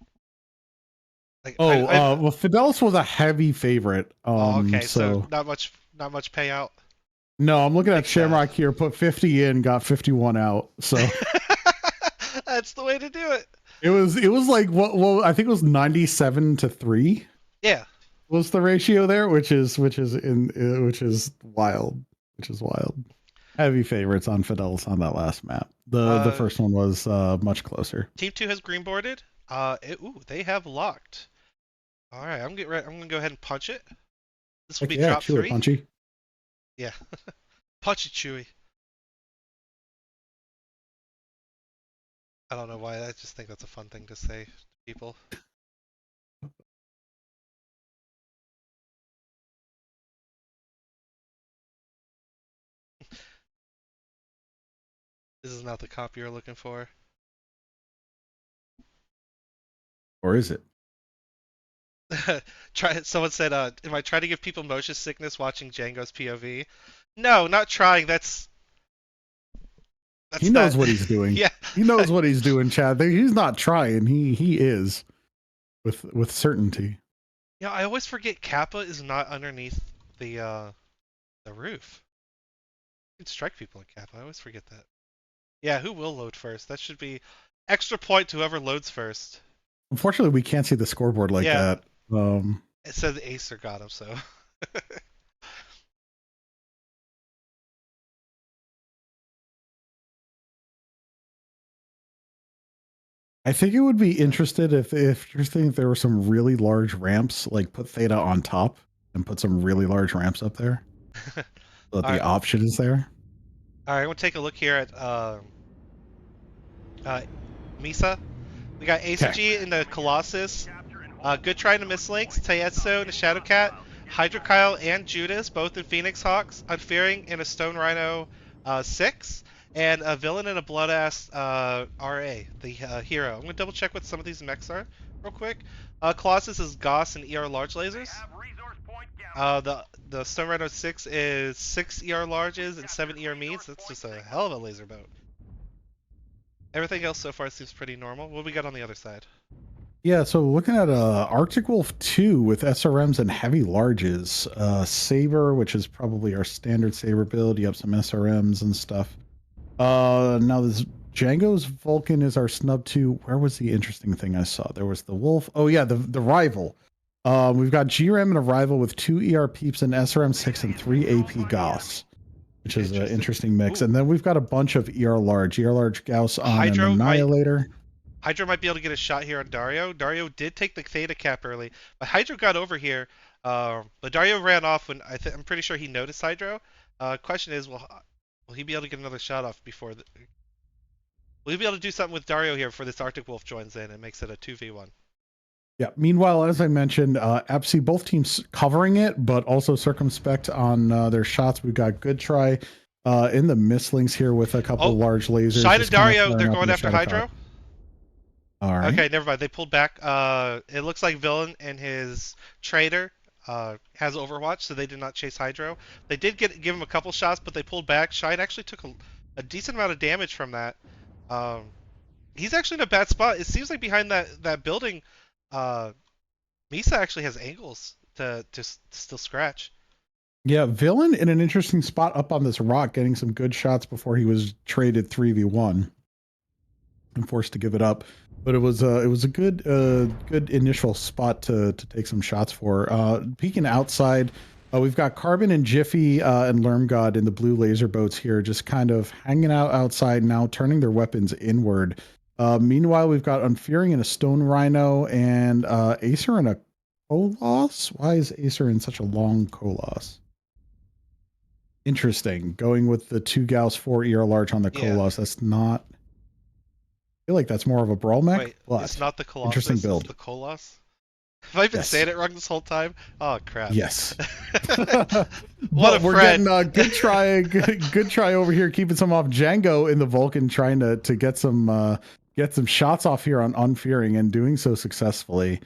Like, Oh, I well, Fidelis was a heavy favorite. oh, okay. So So not much payout. no, I'm looking at Makes sad. Shamrock here. Put 50 in, got 51 out. So That's the way to do it. it was like what? Well, I think it was 97-3 Yeah. was the ratio there, which is wild. Which is wild. Heavy favorites on Fidelis on that last map. The Uh, first one was much closer. team two has green boarded. Ooh, they have locked. All right, I'm gonna go ahead and punch it. This will Heck be yeah, drop chew it, three. punchy. Yeah, punch it, Chewy. I don't know why. I just think that's a fun thing to say to people. This is not the copy you're looking for. Or is it? Someone said, "Am I trying to give people motion sickness watching Django's POV?" No, not trying. He That's knows not. what he's doing. Yeah. He knows what he's doing, Chad. He's not trying. He is with certainty. Yeah, I always forget Kappa is not underneath the roof. You can strike people in Kappa. I always forget that. Yeah, who will load first? That should be extra point to whoever loads first. Unfortunately, we can't see the scoreboard like Yeah, that. it says Acer got him, so. I think it would be So. interested if you're thinking there were some really large ramps, like put Theta on top and put some really large ramps up there, so that All the right, option is there. all right. We'll take a look here at uh, MESA. We got Okay. ACG in the Colossus. Good try in the Mislinks. Taetso in the Shadowcat. Hydrokyle and Judas, both in Phoenix Hawks. Unfearing in a Stone Rhino 6. And a Villain and a Bloodass RA, the hero. I'm going to double check what some of these mechs are real quick. Colossus is Goss and ER large lasers. The Stone Rhino 6 is 6 ER larges and 7 ER meats. That's just a hell of a laser boat. Everything else so far seems pretty normal. What do we got on the other side? Yeah, so looking at Arctic Wolf 2 with SRMs and heavy larges, Saber, which is probably our standard Saber build. You have some SRMs and stuff. Now this Django's Vulcan is our snub 2. Where was the interesting thing I saw? There was the Wolf. Oh yeah, the rival. We've got GRM and a rival with 2 ER peeps and SRM 6 and 3 AP Gauss, which is an interesting mix. Ooh. And then we've got a bunch of ER large Gauss on an Annihilator. Hydro might be able to get a shot here on Dario. Dario did take the Theta cap early, but Hydro got over here. But Dario ran off when I'm pretty sure he noticed Hydro. Question is, will he be able to get another shot off before? Will he be able to do something with Dario here before this Arctic Wolf joins in and makes it a 2v1? Yeah. Meanwhile, as I mentioned, Apsi, both teams covering it, but also circumspect on their shots. We've got good try in the misslings here with a couple large lasers. Shine and Dario, they're going after Hydro. All right. Okay, never mind. They pulled back. It looks like Villain and his trader has Overwatch, so they did not chase Hydro. They did give him a couple shots, but they pulled back. Shine actually took a decent amount of damage from that. He's actually in a bad spot. It seems like behind that building, Misa actually has angles to still scratch. Yeah, Villain in an interesting spot up on this rock, getting some good shots before he was traded 3v1 and forced to give it up. But it was a good initial spot to take some shots for. Peeking outside, we've got Carbon and Jiffy and Lermgod in the blue laser boats here, just kind of hanging out outside now, turning their weapons inward. Meanwhile, we've got Unfearing and a Stone Rhino and Acer and a Koloss. Why is Acer in such a long Koloss? Interesting. Going with the 2 Gauss 4 ER large on the Yeah. Koloss. That's not. I feel like that's more of a Brawl mech, Wait, it's but not the interesting Colossus, it's build. the Colos? Have I been Yes. saying it wrong this whole time? Oh, crap. Yes. What a But we're friend. getting a good try, good try over here, keeping some off Django in the Vulcan, trying to get some shots off here on Unfearing and doing so successfully.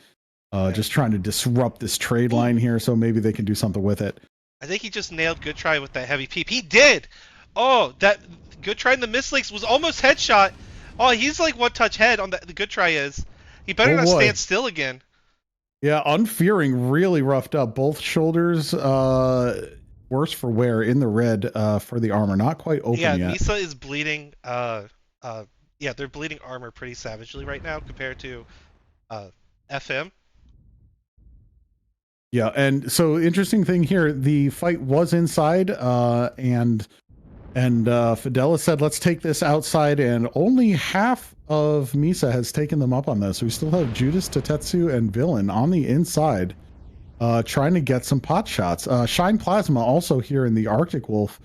Yeah. Just trying to disrupt this trade Ooh, line here, so maybe they can do something with it. I think he just nailed Good Try with that heavy peep. He did! Oh, that Good Try in the mislinks was almost headshot. Oh, he's like one touch head on the Good Try is. He better Oh not stand boy. still again. Yeah, Unfearing really roughed up both shoulders. Worse for wear in the red for the armor. Not quite open Yeah, yet. MESA is bleeding. Yeah, they're bleeding armor pretty savagely right now compared to uh, FM. Yeah, and so interesting thing here, the fight was inside, and Fidelis said, "Let's take this outside," and only half of Misa has taken them up on this. We still have Judas, Tatetsu, and Villain on the inside, trying to get some pot shots. Shine Plasma also here in the Arctic Wolf,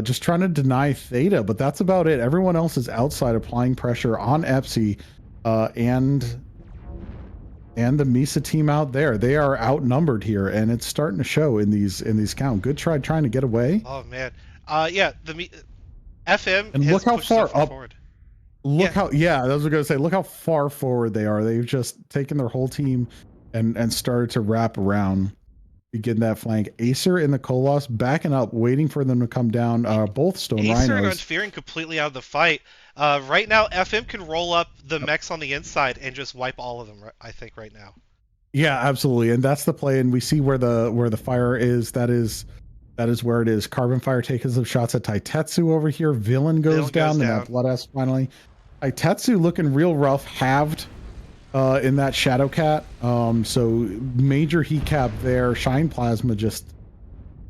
just trying to deny Theta, but that's about it. Everyone else is outside applying pressure on Epsi, and the Misa team out there. They are outnumbered here, and it's starting to show in these count. Good try trying to get away. Oh man. Yeah, FM And has look how pushed so far far up. forward. Look Yeah, how, yeah, I was gonna say, look how far forward they are. They've just taken their whole team and started to wrap around, begin that flank. Acer in the Koloss backing up, waiting for them to come down. Both Stone Acer and Rhinos. Unfearing completely out of the fight. Right now, FM can roll up the mechs on the inside and just wipe all of them. I think right now. Yeah, absolutely, and that's the play. And we see where the fire is. That is where it is. Carbon Fire taking some shots at Taitetsu over here. Villain goes Villain goes down, and that down. Blood S finally. Taitetsu looking real rough, halved in that Shadow Cat. So major heat cap there. Shine Plasma just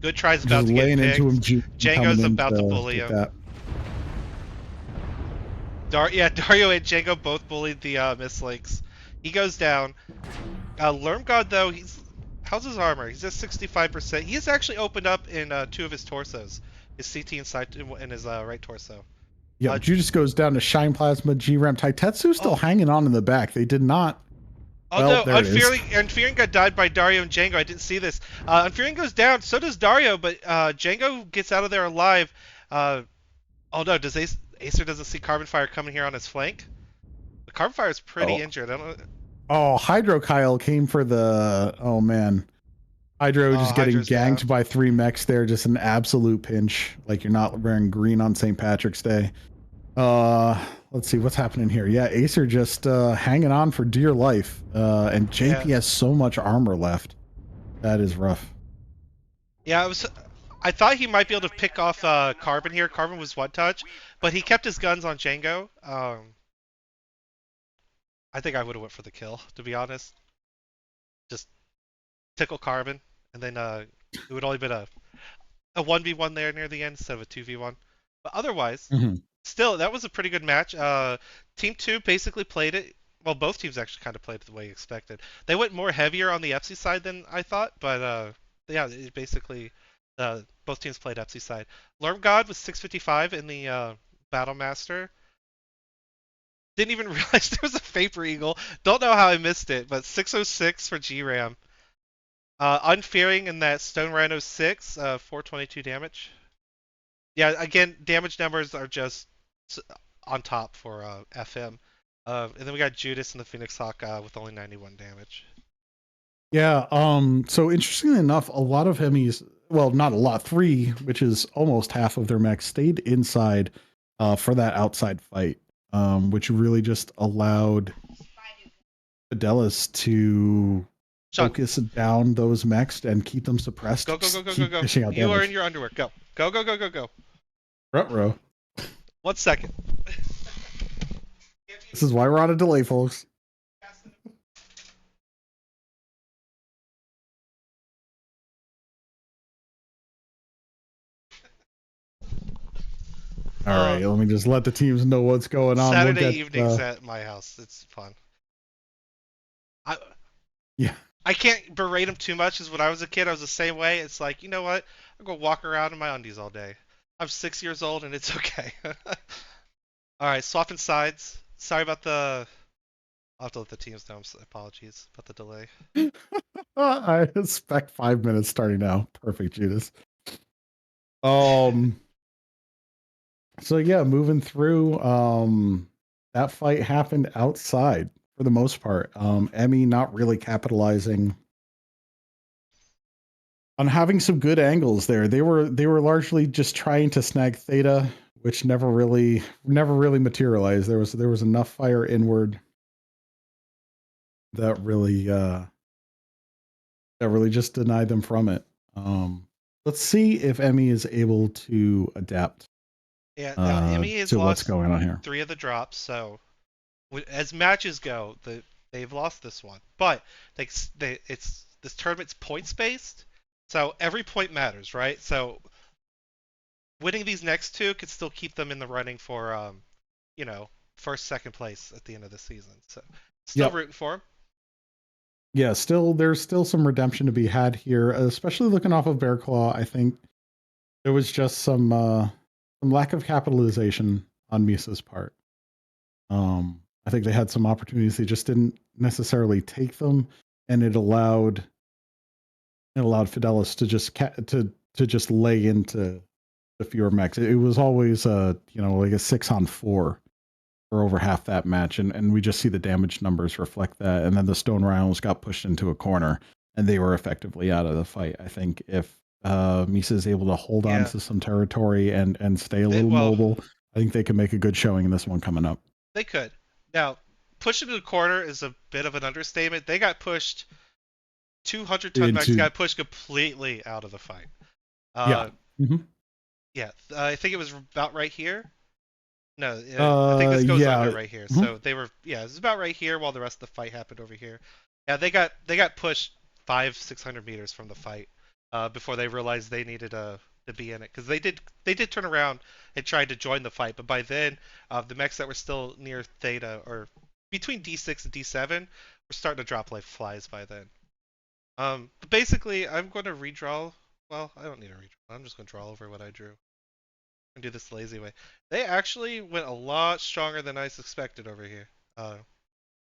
Good try's about to get laying into him, picked. coming Django's in about to to bully get him. that. Dario and Django both bullied the Mislinks. He goes down. Lermgod though, how's his armor? He's at 65%. He has actually opened up in 2 of his torsos, his CT and his right torso. Yep, Judas goes down to Shine Plasma, G-Ram. Taitetsu's still Oh, hanging on in the back. They did not. oh Well, no, there it is. Unfearing got died by Dario and Django. I didn't see this. Unfearing goes down, so does Dario, but Django gets out of there alive. Oh no, does Acer doesn't see Carbon Fire coming here on his flank? The Carbon Fire is pretty Oh, injured. I don't. oh, Hydro Kyle came for the. Oh man, Hydro Oh, just getting Hydra's down. ganked by 3 mechs there. Just an absolute pinch. Like you're not wearing green on St. Patrick's Day. Let's see what's happening here. Yeah, Acer just hanging on for dear life. And JP Yeah, has so much armor left. That is rough. yeah. I thought he might be able to pick off Carbon here. Carbon was one touch, but he kept his guns on Django. I think I would have went for the kill, to be honest. Just tickle Carbon, and then it would only been a 1v1 there near the end instead of a 2v1. But otherwise, Mhm. still, that was a pretty good match. Team 2 basically played it. Well, both teams actually kind of played it the way you expected. They went more heavier on the FC side than I thought, but yeah, it basically both teams played FC side. Lermgod was 655 in the Battle Master. Didn't even realize there was a Vapor Eagle. Don't know how I missed it, but 606 for GRAM. Unfearing in that Stone Rhino 6, 422 damage. Yeah, again, damage numbers are just on top for FM. And then we got Judas and the Phoenix Hawk with only 91 damage. Yeah. So interestingly enough, a lot of Hemis, well, not a lot, 3, which is almost half of their mechs, stayed inside for that outside fight, which really just allowed Fidelis to Sean, focus down those mechs and keep them suppressed, go, go, go, just go, go, keep go. dishing out You are in damage. your underwear. Go. Go, go, go, go, go. Ruh-roh. 1 second. This is why we're on a delay, folks. All right, let me just let the teams know what's going on. We'll Saturday get evenings at my house. It's fun. I yeah. I can't berate him too much. As when I was a kid, I was the same way. It's like, you know what? I'm gonna walk around in my undies all day. I'm 6 years old and it's okay. All right, swapping sides. Sorry about the. I'll have to let the teams know. Apologies about the delay. I expect 5 minutes starting now. Perfect, Judas. Um so yeah, moving through, that fight happened outside for the most part. Emmy not really capitalizing on having some good angles there. They were largely just trying to snag Theta, which never really materialized. There was enough fire inward that really just denied them from it. Let's see if Emmy is able to adapt Yeah, now Emmy has to what's lost going on here. 3 of the drops, so as matches go, they've lost this one. But it's this tournament's points based, so every point matters, right? So winning these next two could still keep them in the running for you know, first, second place at the end of the season. So still Yep. rooting for them. Yeah, there's still some redemption to be had here, especially looking off of Bear Claw. I think there was just some lack of capitalization on Misa's part. I think they had some opportunities, they just didn't necessarily take them, and it allowed Fidelis to just lay into the fewer mechs. It was always like a 6-on-4 for over half that match, and we just see the damage numbers reflect that. And then the Stone Rhinos got pushed into a corner, and they were effectively out of the fight. I think if Misa is able to hold on Yeah, to some territory and stay a little well, mobile, I think they can make a good showing in this one coming up. they could. Now, pushing to the corner is a bit of an understatement. They got pushed. 200-ton mechs Into got pushed completely out of the fight. yeah. Uh, hmm yeah, I think it was about right here. No, I think this goes under yeah. right here. Mhm. So they were, yeah, it was about right here while the rest of the fight happened over here. Yeah, they got pushed 500-600 meters from the fight before they realized they needed to be in it because they did turn around and tried to join the fight, but by then the mechs that were still near Theta or between D6 and D7 were starting to drop like flies by then. But basically, I'm going to redraw. Well, I don't need a redraw. I'm just going to draw over what I drew and do this the lazy way. They actually went a lot stronger than I suspected over here. Uh,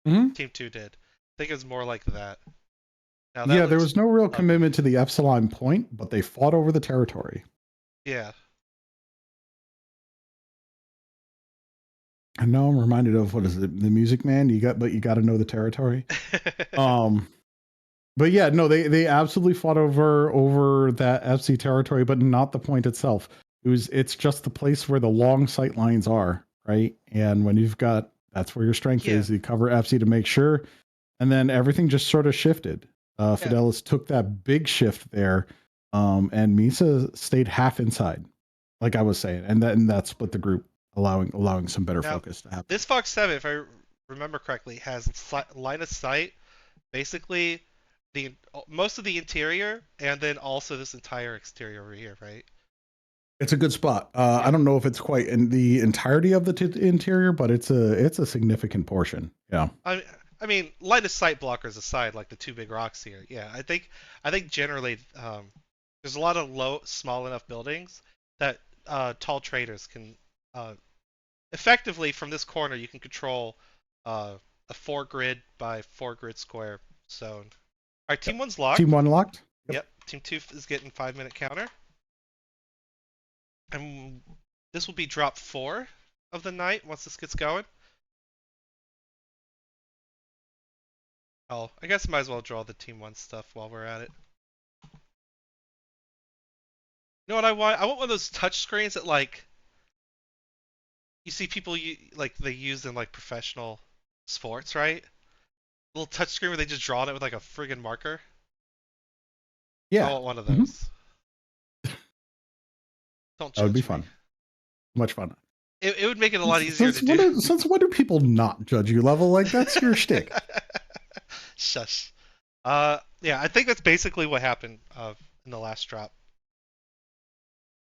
hmm Team 2 did. I think it was more like that. Now that Yeah, there looks was no real ugly. commitment to the Epsilon point, but they fought over the territory. Yeah. And now I'm reminded of what is it, the Music Man? You got to know the territory. Um, but yeah, no, they absolutely fought over that FC territory, but not the point itself. It's just the place where the long sight lines are, right? And when you've got that's where your strength Yeah. is. You cover FC to make sure, and then everything just sort of shifted. Yeah. Fidelis took that big shift there, and Misa stayed half inside, like I was saying, and that split the group, allowing some better Now, focus to happen. this Fox 7, if I remember correctly, has line of sight basically the most of the interior and then also this entire exterior over here, right? It's a good spot. I Yeah. don't know if it's quite in the entirety of the interior, but it's a significant portion. Yeah. I I mean, line of sight blockers aside, like the two big rocks here. Yeah, I think generally there's a lot of small enough buildings that tall traders can uh, effectively from this corner you can control a 4 grid by 4 grid square zone. All right, team Yep. one's Team locked. one locked. Yep. Yep, team two is getting 5 minute counter, and this will be drop 4 of the night once this gets going. Oh, I guess I might as well draw the team one stuff while we're at it. You know what I want? I want one of those touch screens that like you see people like they use in like professional sports, right? Little touch screen where they just draw on it with like a friggin' marker. I Yeah. want one of hmm those. Don't That would be judge me. fun. Much fun. It would make it a lot easier to Since do. when do people not judge you level? Like that's your shtick. Shush. Yeah, I think that's basically what happened in the last drop.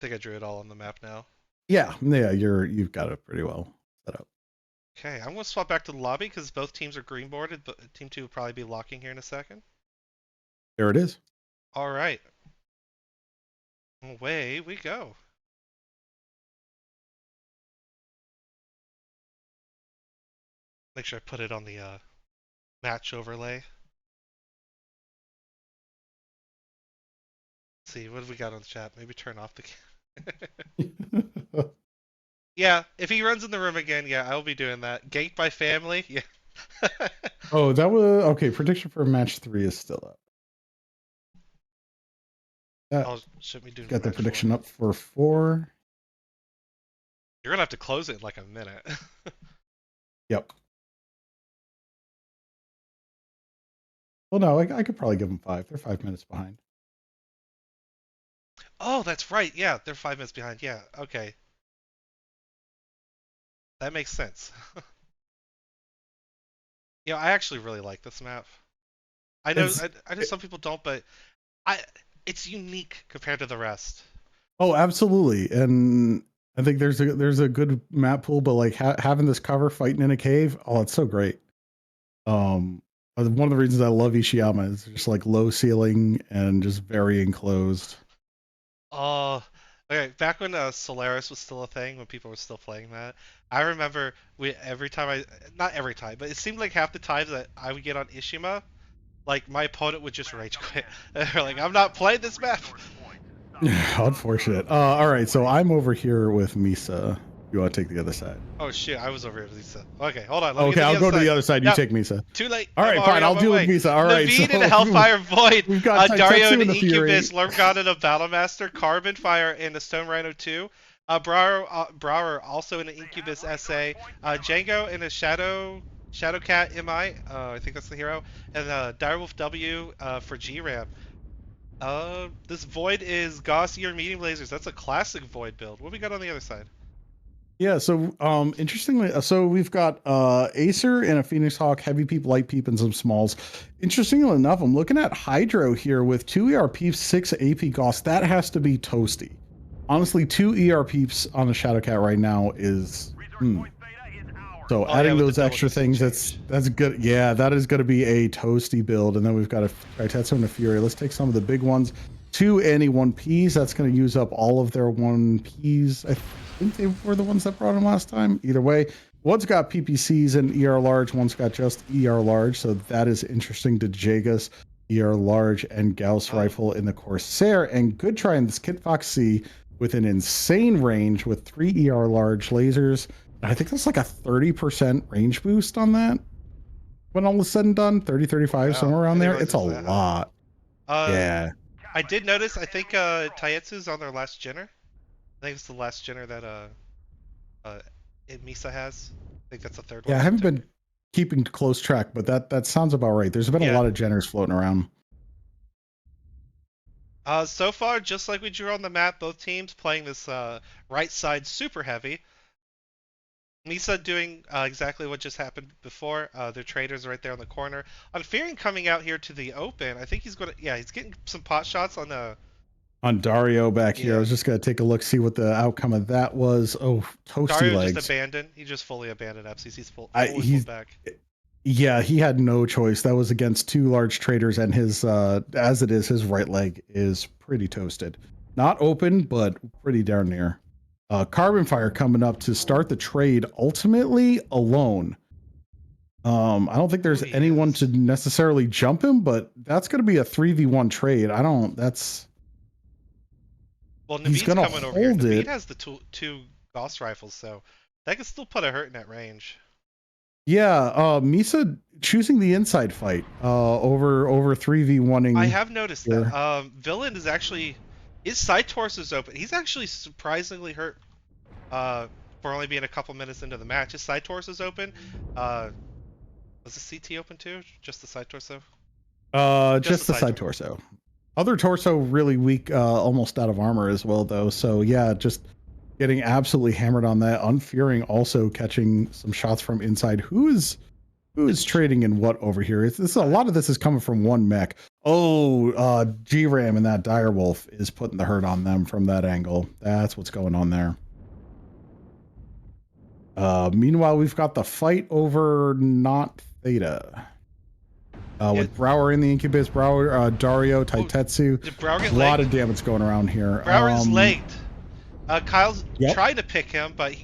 I think I drew it all on the map now. Yeah, you've got it pretty well set up. Okay, I'm gonna swap back to the lobby because both teams are green boarded, but team 2 will probably be locking here in a second. There it is. All right, away we go. Make sure I put it on the match overlay. Let's see, what have we got on the chat? Maybe turn off the. Yeah, if he runs in the room again, yeah, I'll be doing that. Ganked by family, yeah. Oh, that was okay. Prediction for match 3 is still up. Oh, shouldn't we do Got the match 4? prediction up for 4. You're gonna have to close it in like a minute. Yep. Well, no, I could probably give them 5. They're 5 minutes behind. Oh, that's right. Yeah, they're 5 minutes behind. Yeah, okay. That makes sense. I actually really like this map. I know It's I know some people don't, but I it's unique compared to the rest. Oh, absolutely. And I think there's a good map pool, but like having this cover fighting in a cave, oh, it's so great. One of the reasons I love Ishiyama is just like low ceiling and just very enclosed. Oh, okay. Back when Solaris was still a thing, when people were still playing that, I remember every time not every time, but it seemed like half the times that I would get on Ishima, like my opponent would just rage quit. They're like, I'm not playing this map. Unfortunate. All right, so I'm over here with Misa. You want to take the other side? Oh shit, I was over here with Lisa. Okay, hold on. Let me Okay, get to I'll the go other to the side. other side. You No, take Misa. too late. All right, fine. I'll deal with Misa. All right, so Naveed and Hellfire Void. we've got Dario Taitetsu and and the Fury. Incubus, Lermgod and a Battlemaster, Carbon Fire and the Stone Rhino 2. Brower also in an Incubus SA. Django in a Shadowcat MI. I think that's the hero. And Direwolf W for GRAM. This Void is Gaussier medium lasers. That's a classic Void build. What we got on the other side? Yeah, so interestingly, so we've got Acer and a Phoenix Hawk, Heavy Peep, Light Peep, and some smalls. Interestingly enough, I'm looking at Hydro here with 2 ER Peeps, 6 AP Gauss. That has to be toasty. Honestly, 2 ER Peeps on the Shadowcat right now is So adding those extra things, that's good. Yeah, that is going to be a toasty build. And then we've got a Taitetsu and a Fury. Let's take some of the big ones. 2 ANHI 1Ps. That's going to use up all of their 1Ps. I think they were the ones that brought them last time. Either way, one's got PPCs and ER large. One's got just ER large. So that is interesting to Jagus, ER large, and Gauss rifle in the Corsair. And good try in this Kit Fox C with an insane range with 3 ER large lasers. I think that's like a 30% range boost on that. When all is said and done, 30, 35, somewhere around there. It's a lot. Yeah. I did notice, I think Taietsu's on their last Jenner. I think it's the last Jenner that MESA has. I think that's the third one. Yeah, I haven't been keeping close track, but that sounds about right. There's been a lot of Jenners floating around. So far, just like we drew on the map, both teams playing this right side super heavy. MESA doing exactly what just happened before. Their traders right there on the corner. On Fearing coming out here to the open, I think he's going to, he's getting some pot shots on the... On Dario back here. I was just going to take a look, see what the outcome of that was. Oh, toasty Dario legs. Just abandoned. He just fully abandoned FCC. He's pulled back. Yeah, he had no choice. That was against 2 large traders, and his, as it is, his right leg is pretty toasted. Not open, but pretty darn near. Carbon Fire coming up to start the trade ultimately alone. I don't think there's anyone to necessarily jump him, but that's going to be a 3v1 trade. Well, Naveed's coming over here. Naveed has the 2 Gauss rifles, so that can still put a hurt in that range. Yeah, MESA choosing the inside fight over 3v1ing. I have noticed that. Villain is actually... His side torso is open. He's actually surprisingly hurt for only being a couple minutes into the match. His side torso is open. Was the CT open too? Just the side torso? Just the side torso. Other torso really weak, almost out of armor as well, though. So yeah, just getting absolutely hammered on that. Unfearing also catching some shots from inside. Who is trading in what over here? A lot of this is coming from one mech. Oh, GRAM and that Direwolf is putting the hurt on them from that angle. That's what's going on there. Meanwhile, we've got the fight over not Theta. Yeah. With Brower in the Incubus, Brower, Dario, Oh, Taitetsu. did Brower get A lot legged? of damage going around here. Brower is legged. Kyle's Yep. trying to pick him, but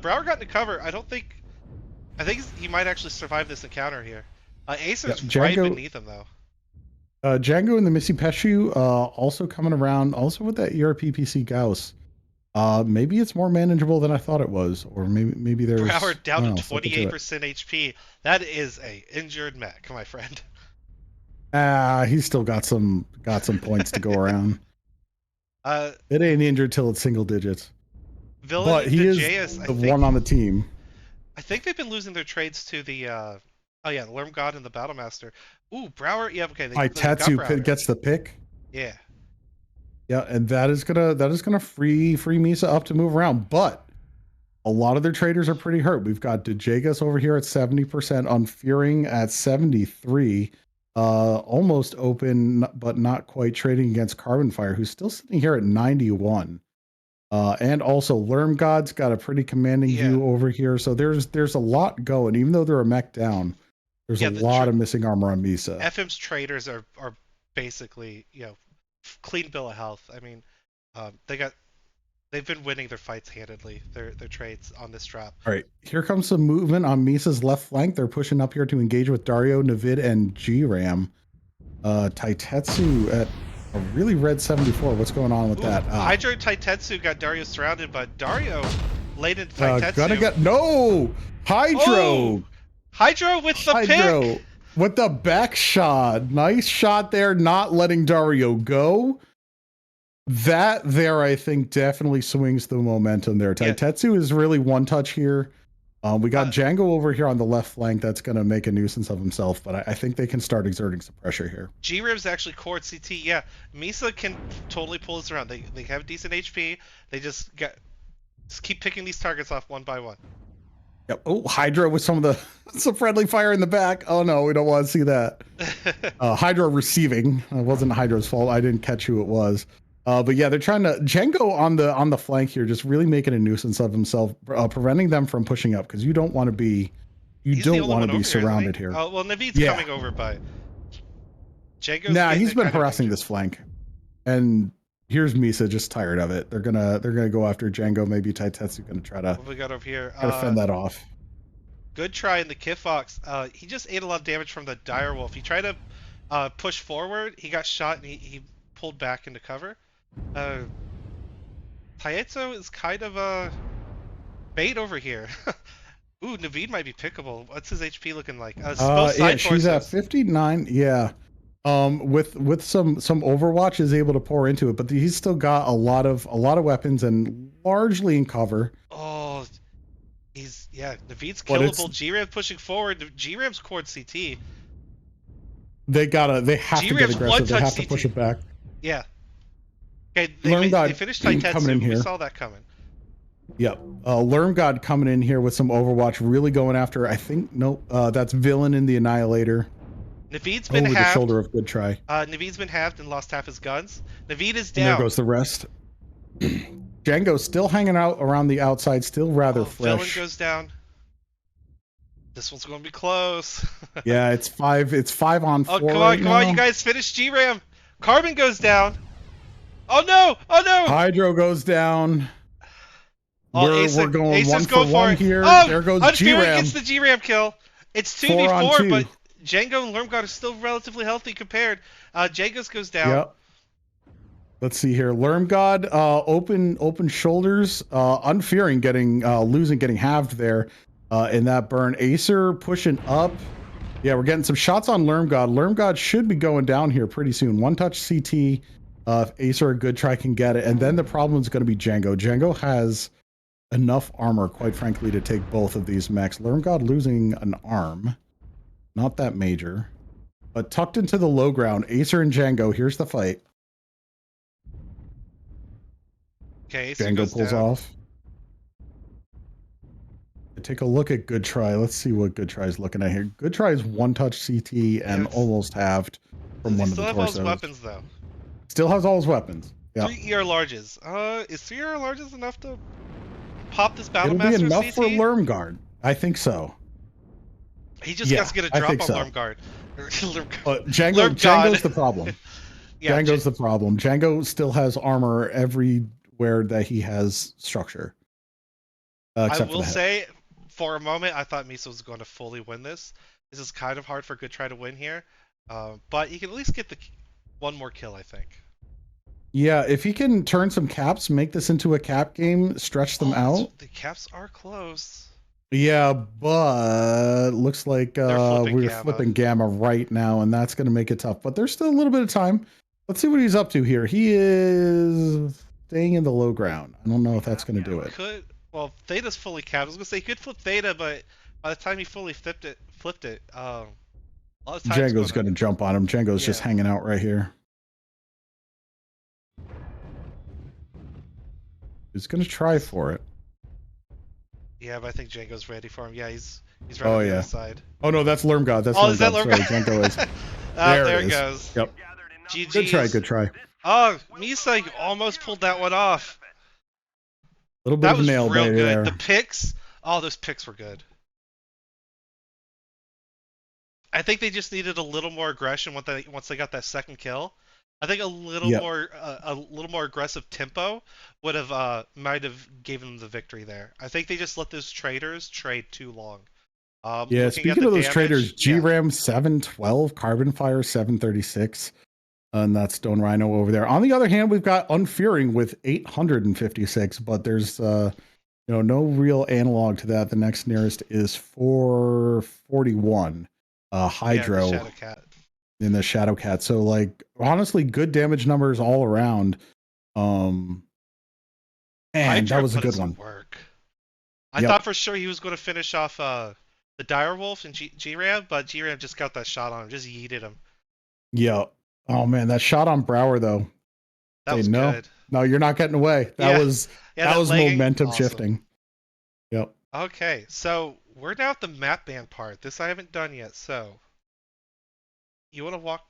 Brower got into cover. I think he might actually survive this encounter here. Yep. Acer's right Django, beneath him though. Django and the Missy Peshu also coming around, also with that ERPPC Gauss. Maybe it's more manageable than I thought it was, or maybe Brower there's, I down don't to know, something to it. 28% HP. That is a injured mech, my friend. He's still got some points to go around. uh, It ain't injured till it's single digits, but Villain he is DJS, the one on the team. I think they've been losing their trades to the oh yeah, the Lerm God and the Battlemaster. Ooh, Brower. Yeah, okay, they got Brower. Gets the pick. Yeah. Yeah, and that is gonna free MESA up to move around, but a lot of their traders are pretty hurt. We've got DeJagus over here at 70%, Unfearing at 73, almost open but not quite trading against Carbon Fire, who's still sitting here at 91. And also Lerm God's got a pretty commanding view over here. So there's a lot going, even though they're a mech down. There's a lot of missing armor on MESA. FM's traders are basically, clean bill of health. I mean, they've been winning their fights handedly, their trades on this drop. All right, here comes some movement on MESA's left flank. They're pushing up here to engage with Dario, Navid, and G-Ram. Taitetsu at a really red 74. What's going on with that? Hydro Taitetsu got Dario surrounded, but Dario laid into Taitetsu. Gotta get no Hydro. Oh! Hydro with the pick. With the back shot. Nice shot there, not letting Dario go. That there, I think, definitely swings the momentum there. Taitetsu is really one touch here. We got Django over here on the left flank that's going to make a nuisance of himself, but I think they can start exerting some pressure here. G-Rib's actually core CT. Yeah, MESA can totally pull this around. They have decent HP. They just keep picking these targets off one by one. Yep. Oh, Hydra with some friendly fire in the back. Oh no, we don't want to see that. Hydra receiving. It wasn't Hydra's fault. I didn't catch who it was. But yeah, they're trying to Django on the flank here, just really making a nuisance of himself, preventing them from pushing up because you don't want to be surrounded here. Oh well, Navid's coming over, but Django's he's been harassing this flank, and here's MESA just tired of it. They're gonna go after Django. Maybe Taitetsu gonna try to. What we got over here? Try to fend that off. Good try in the Kifox. He just ate a lot of damage from the Direwolf. He tried to push forward. He got shot and he pulled back into cover. Taitetsu is kind of a bait over here. Ooh, Navid might be pickable. What's his HP looking like? She's at 59. Yeah. With some Overwatch is able to pour into it, but he's still got a lot of weapons and largely in cover. Oh, Navid's killable. G-Ram pushing forward. G-Ram's cord CT. They have to get aggressive. They have to push it back. Yeah. Okay, they finished Taitetsu. We saw that coming. Yep. Lerm God coming in here with some Overwatch, really going after, I think, that's Villain in the Annihilator. Navid's been halved. Over the shoulder of Good Try. Navid's been halved and lost half his guns. Navid is down. And there goes the rest. Django still hanging out around the outside, still rather fresh. Villain goes down. This one's going to be close. Yeah, it's 5 on 4. Oh, come on, you guys finish G-Ram. Carbon goes down. Oh no! Hydro goes down. We're going Acer's 1 for 1 here. Oh, there goes G-Ram gets the G-Ram kill. It's 2v4, but Django and Lermgod are still relatively healthy compared. Jagos goes down. Yep. Let's see here. Lermgod, open shoulders. Unfearing getting halved there in that burn. Acer pushing up. Yeah, we're getting some shots on Lermgod. Lermgod should be going down here pretty soon. One touch CT. If Acer a Good Try can get it. And then the problem is going to be Django. Django has enough armor, quite frankly, to take both of these mechs. Lermgod losing an arm. Not that major. But tucked into the low ground, Acer and Django. Here's the fight. Okay, Acer Django pulls off. Take a look at Good Try. Let's see what Good Try is looking at here. Good Try is one touch CT and almost halved from one of the torsos. Still have all his weapons though. Still has all his weapons. Yeah. 3 ER larges. Is 3 ER larges enough to pop this Battle It'll be Master enough for CT? Lermgard. I think so. He just got Yeah, to get a I drop think on so. Lermgard. But Django's Lermgod. the problem. Yeah, Django's the problem. Django still has armor everywhere that he has structure, I except for will the head. say, for a moment, I thought MESA was going to fully win this. This is kind of hard for Good Try to win here, but he can at least get the one more kill, I think. Yeah, if he can turn some caps, make this into a cap game, stretch them Oh, out. the caps are close. Yeah, but looks like They're flipping we're Gamma. flipping Gamma right now, and that's going to make it tough. But there's still a little bit of time. Let's see what he's up to here. He is staying in the low ground. I don't know if that's going to do it. Could Theta's fully capped. I was gonna say he could flip Theta, but by the time he fully flipped it, a lot of time's Django's gonna. going to jump on him. Django's just Yeah. hanging out right here. He's going to try for it. Yeah, but I think Django's ready for him. Yeah, he's right Oh on the yeah. other side. Oh no, that's Lermgod. That's Oh, is that Lermgod. Sorry, Lermgod? Django is. Oh, There there it it is. goes. Yep. Good try. GG's. Good try. A Oh, Misa almost pulled that one off. little bit That of a was nail real biter good. there. The picks. Oh, those picks were good. I think they just needed a little more aggression once they got that second kill. I think Yep. a little more aggressive tempo would have might have given them the victory there. I think they just let those traders trade too long. Yeah. Looking at Speaking the of those traders, damage, yeah, GRAM 712, Carbon Fire 736. And that's Stone Rhino over there. On the other hand, we've got Unfearing with 856, but there's no real analog to that. The next nearest is 441. yeah, the Hydro Shadow Cat. in the Shadow Cat. So like honestly, good damage numbers all around. Um Man, that Hydra was a put in good some one. work. I Yep. thought for sure he was going to finish off the Direwolf and G-Ram, but G-Ram just got that shot on him, just yeeted him. Yeah. Oh man, that shot on Brower though. That Say was no. good. No, you're not getting away. That Yeah, was yeah, that that was legging, momentum awesome. shifting. Yep. Okay, so we're now at the map ban part. This I haven't done yet, so you want to walk?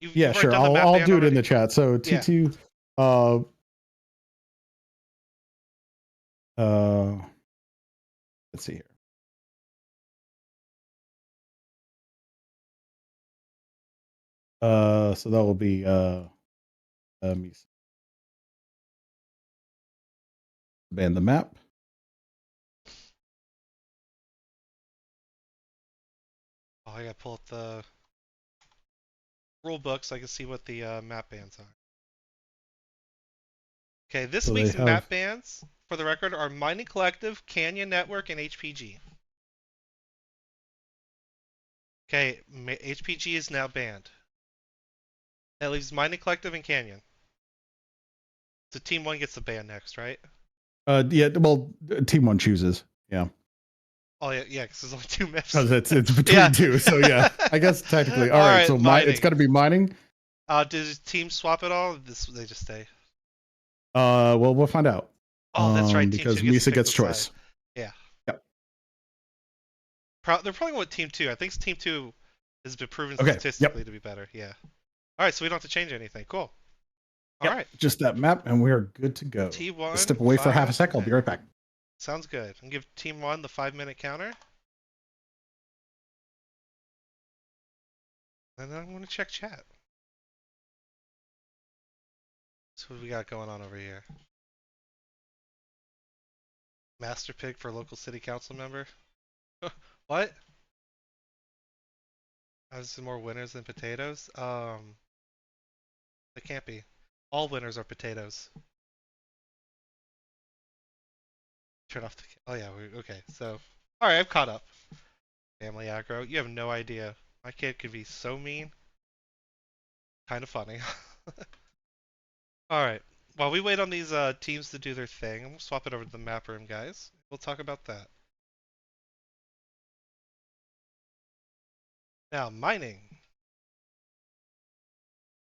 Yeah, You've already sure. done the I'll map I'll ban do it in already? the chat. So Yeah. T2 uh uh let's see here. So that will be let me ban the map. Oh, I gotta pull up the rule book so I can see what the map bans are. Okay, this So they week's have map bans, for the record, are Mining Collective, Canyon Network, and HPG. Okay, HPG is now banned. That leaves Mining Collective and Canyon. So Team 1 gets the ban next, right? yeah, well Team 1 chooses. Yeah. Oh, yeah, yeah, because there's only two maps. Cuz it's Yeah. between two. So yeah. I guess technically. All right. Alright, So it's Mining. got to be mining. Does Team swap at all? They just stay. Well, we'll find out. Oh, that's right. Team 2 Because gets to Misa pick gets the side. choice. Yeah. Yep. They're probably going with Team 2. I think Team 2 has been proven Okay. Yep. statistically to be better. Yeah. Alright, so we don't have to change anything. Cool. Yep. Alright. Just that map, and we are good to go. T1, Step away for half a sec. I'll be right back. Sounds good. And give Team 1 the 5-minute counter. And then I'm going to check chat. So what do we got going on over here? Master pick for local city council member? What? Has more winners than potatoes? It can't be. All winners are potatoes. Turn off the. Oh yeah, okay. So, all right, I'm caught up. Family aggro. You have no idea. My kid could be so mean. Kind of funny. All right. While we wait on these teams to do their thing, we'll swap it over to the map room, guys. We'll talk about that. Now, mining.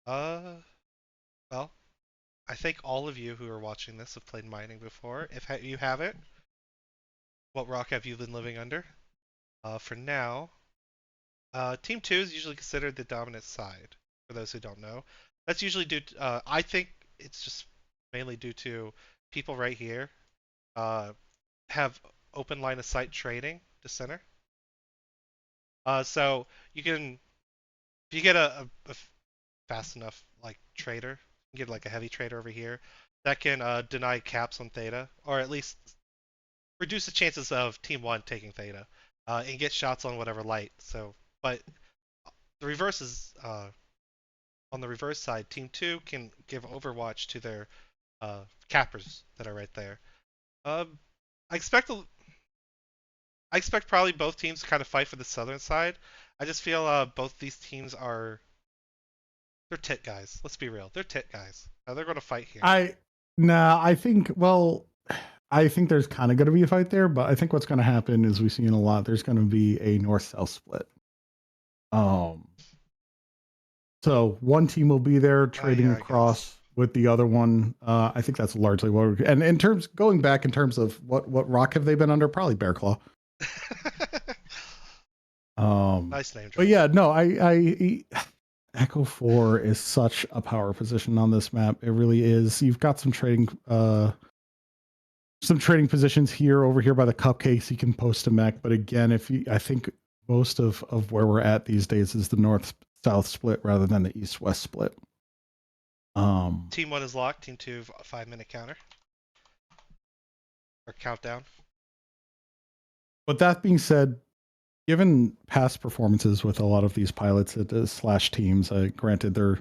Well, I think all of you who are watching this have played mining before. If you haven't, what rock have you been living under? For now, Team 2 is usually considered the dominant side, for those who don't know. That's usually due to, I think it's just mainly due to people right here. have open line of sight trading to center. So you can if you get a fast enough like trader, you can get like a heavy trader over here that can deny caps on theta, or at least reduce the chances of team one taking theta, and get shots on whatever light. So, but the reverse is on the reverse side, team two can give overwatch to their cappers that are right there. Um, I expect I expect probably both teams to kind of fight for the southern side. I just feel both these teams are they're tit guys. Let's be real, they're tit guys. They're going to fight here. I nah, I think well, I think there's kind of going to be a fight there, but I think what's going to happen is we've seen a lot. There's going to be a north-south split. Um, so one team will be there trading Yeah, I guess. across with the other one. I think that's largely what. And in terms going back in terms of what rock have they been under? Probably Bear Claw. Nice name But drop. yeah, no, I Echo 4 is such a power position on this map. It really is. You've got some trading positions here over here by the cupcakes. You can post a mech, but again, if you I think most of where we're at these days is the north south split rather than the east west split. Team one is locked. Team two 5 minute counter or countdown. But that being said, given past performances with a lot of these pilots slash teams, granted they're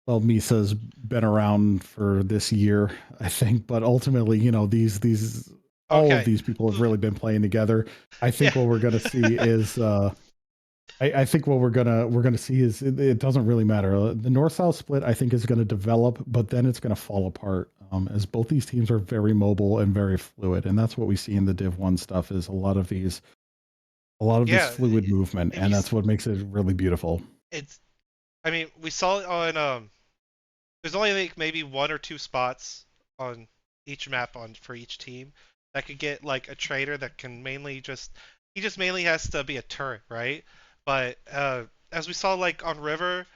well, Misa's been around for this year, I think, but ultimately, these all of Okay. these people have really been playing together. I Yeah. think what we're going to see is, I think what we're gonna see is it doesn't really matter. The north south split, I think, is going to develop, but then it's going to fall apart. As both these teams are very mobile and very fluid, and that's what we see in the Div One stuff is a lot of this Yeah. fluid movement, If and you, that's what makes it really beautiful. it's. I mean, we saw it on. There's only like maybe one or two spots on each map on for each team that could get like a trader that can mainly just he just mainly has to be a turret, right? But as we saw like on River,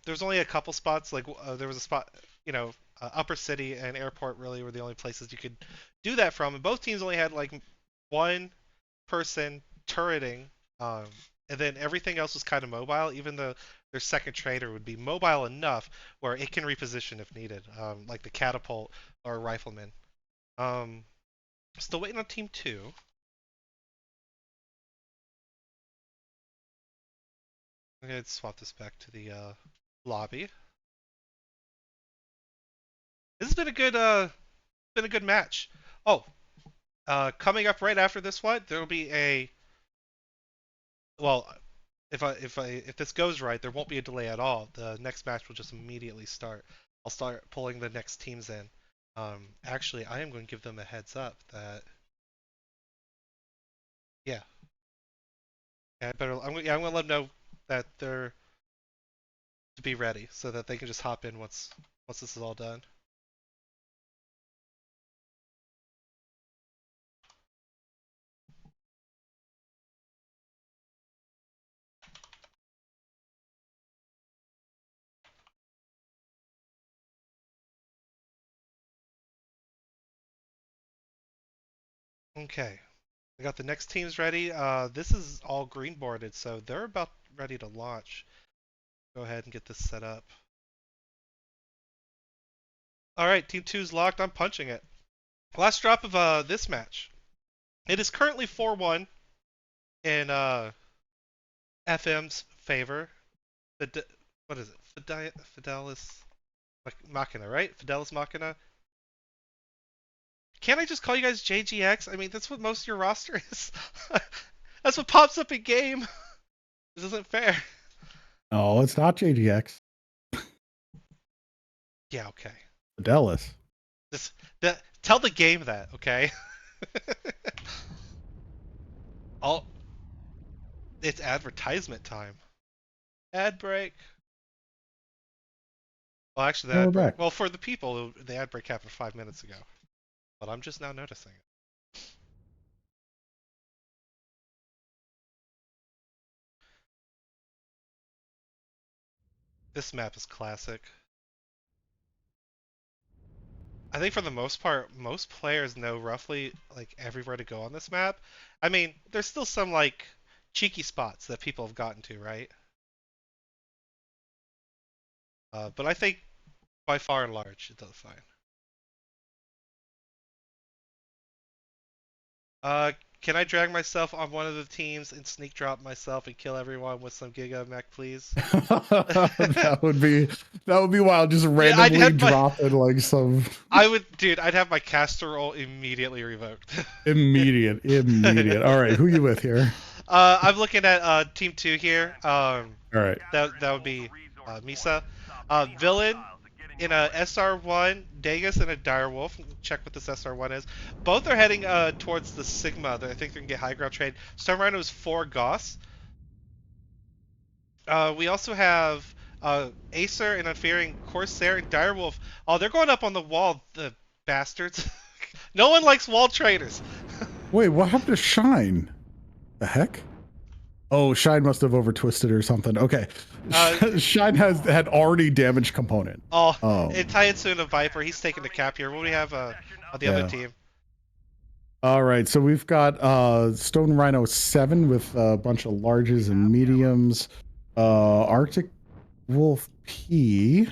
there's only a couple spots. Like there was a spot, Upper City and Airport really were the only places you could do that from, and both teams only had like one person turreting, um, and then everything else was kind of mobile. Even though their second trader would be mobile enough where it can reposition if needed, like the catapult or rifleman. Um, Still waiting on team two. I'm gonna swap this back to the lobby. This has been a good match. Oh, coming up right after this one, there will be a well, if this goes right, there won't be a delay at all. The next match will just immediately start. I'll start pulling the next teams in. Actually, I am going to give them a heads up that yeah, yeah, I better. I'm gonna let them know that they're to be ready so that they can just hop in once this is all done. Okay, I got the next teams ready. This is all green boarded, so they're about ready to launch. Go ahead and get this set up. All right, team two's locked. I'm punching it. Last drop of this match. It is currently 4-1 in FM's favor. What is it? Fidelis Machina, right? Fidelis Machina. Can't I just call you guys JGX? I mean, that's what most of your roster is. That's what pops up in game. This isn't fair. No, it's not JGX. Yeah, okay. Fidelis. Just tell the game that, okay? Oh, it's advertisement time. Ad break. Well, actually, the And we're ad break. back. Well, for the people, the ad break happened 5 minutes ago, but I'm just now noticing it. This map is classic. I think for the most part, most players know roughly like everywhere to go on this map. I mean, there's still some like cheeky spots that people have gotten to, right? But I think by far and large, it does fine. Uh, can I drag myself on one of the teams and sneak drop myself and kill everyone with some Giga Mech, please? that would be wild. Just Dude, I'd randomly have my, dropping like some dude, I'd have my caster roll immediately revoked. immediate. All right, who you with here? I'm looking at team two here. All right. That would be MESA. Villain in a SR1, Dagus in a Direwolf. Check what this SR1 is. Both are heading towards the Sigma. I think they can get high ground trade. Storm Rhino is 4 Goss. We also have Acer and Unfearing Corsair and Direwolf. Oh, they're going up on the wall, the bastards. No one likes wall traders. Wait, what happened to Shine? The heck? Oh, Shine must have over twisted or something. Okay. Shine had already damaged component. Oh, Oh. and Taiatsu and a Viper, he's taking the cap here. What do we have on the other team? All right, so we've got Stone Rhino 7 with a bunch of larges and mediums. Arctic Wolf P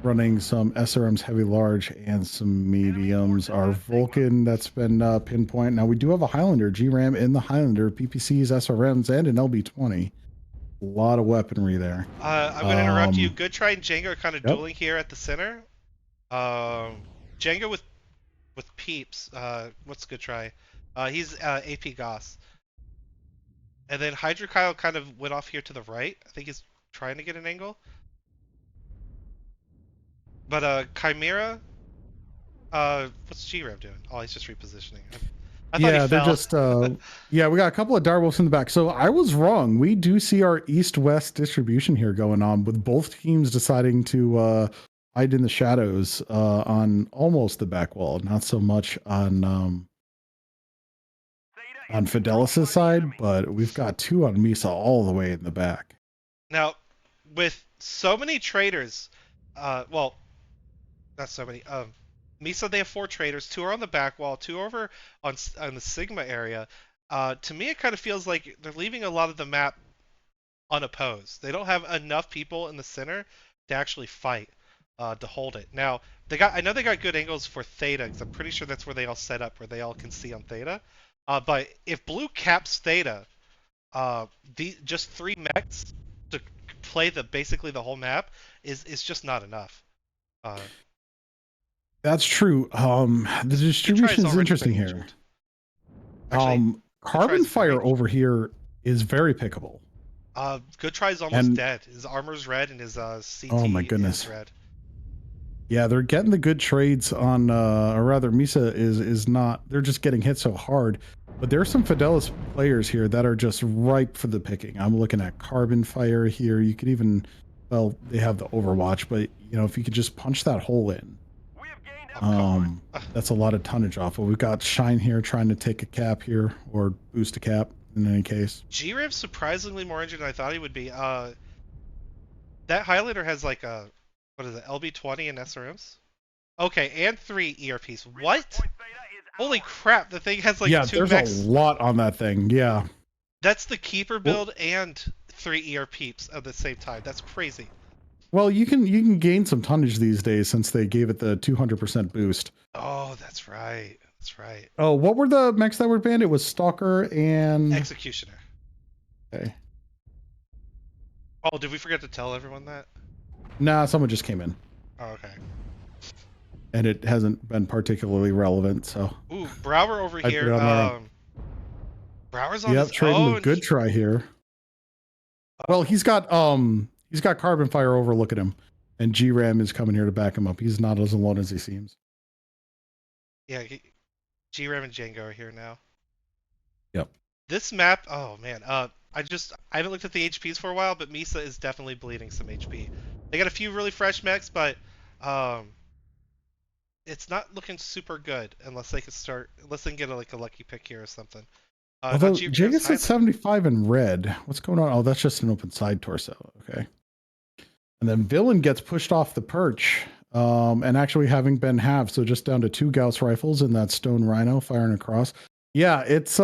running some SRMs heavy large and some mediums. Our Vulcan that's been pinpoint. Now we do have a Highlander, GRAM in the Highlander, PPCs, SRMs, and an LB20. A lot of weaponry there. I'm going to interrupt you. Good Try and Django are kind of Yep. dueling here at the center. Django with Peeps. What's Good Try? He's AP Goss. And then Hydra Kyle kind of went off here to the right. I think he's trying to get an angle. But Chimera, what's G-Rev doing? Oh, he's just repositioning. I thought he they're fell. just yeah, we got a couple of Direwolves in the back. So I was wrong. We do see our east-west distribution here going on with both teams deciding to hide in the shadows on almost the back wall, not so much on Fidelis' side, but we've got two on MESA all the way in the back. Now, with so many traders, well, not so many. MESA, they have 4 traders. 2 are on the back wall. 2 over on the Sigma area. To me, it kind of feels like they're leaving a lot of the map unopposed. They don't have enough people in the center to actually fight to hold it. Now, I know they got good angles for Theta because I'm pretty sure that's where they all set up, where they all can see on Theta. But if Blue caps Theta, just 3 mechs to play basically the whole map is just not enough. That's true. The distribution is interesting here. Actually, Carbon Fire over here is very pickable. Good Try's almost dead. His armor's red and his CT oh my goodness. is red. Yeah, they're getting the good trades on, or rather, MESA is not. They're just getting hit so hard. But there's some Fidelis players here that are just ripe for the picking. I'm looking at Carbon Fire here. You could even, well, they have the Overwatch, but you know, if you could just punch that hole in, that's a lot of tonnage off. But we've got Shine here trying to take a cap here or boost a cap in any case. G-Riv's surprisingly more injured than I thought he would be. That Highlander has like a, what is it, LB20 and SRMs? Okay, and 3 ERPs. What? Holy crap, the thing has like 2 mechs. There's a lot on that thing, yeah. That's the Keeper build and 3 ERPs at the same time. That's crazy. Well, you can gain some tonnage these days since they gave it the 200% boost. Oh, that's right. That's right. Oh, what were the mechs that were banned? It was Stalker and Executioner. Okay. Oh, did we forget to tell everyone that? Nah, someone just came in. Oh, okay. And it hasn't been particularly relevant, so. Ooh, Brower over here. Brower's on yep, his trading own. with Good Try here. Well, he's got Carbon Fire overlooking him, and GRAM is coming here to back him up. He's not as alone as he seems. Yeah, GRAM and Django are here now. Yep. This map, oh man, I haven't looked at the HPs for a while, but MESA is definitely bleeding some HP. They got a few really fresh mechs, but it's not looking super good unless they can get a lucky pick here or something. Although Jiggas at 75 in red. What's going on? Oh, that's just an open side torso. Okay. And then Villain gets pushed off the perch. and actually having been halved, so just down to 2 Gauss rifles and that stone rhino firing across. Yeah, it's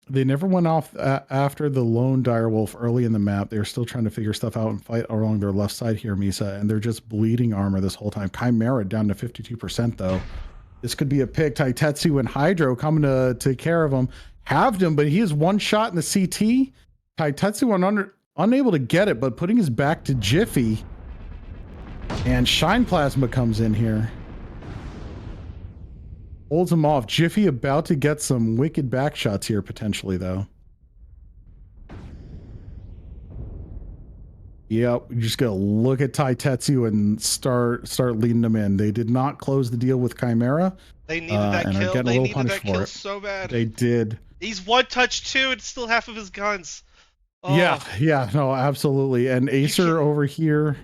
they never went off after the lone direwolf early in the map. They're still trying to figure stuff out and fight along their left side here, MESA, and they're just bleeding armor this whole time. Chimera down to 52% though. This could be a pick. Taitetsu and Hydro coming to take care of him. Halved him, but he is one shot in the CT. Taitetsu unable to get it, but putting his back to Jiffy. And Shine Plasma comes in here. Holds him off. Jiffy about to get some wicked back shots here, potentially, though. Yep, you just gotta look at Taitetsu and start leading them in. They did not close the deal with Chimera. They needed that and kill. are getting They a little needed punished that kill for it. so bad. They did. He's one touch too, and still half of his guns. Oh. Yeah, no, absolutely. And Acer over here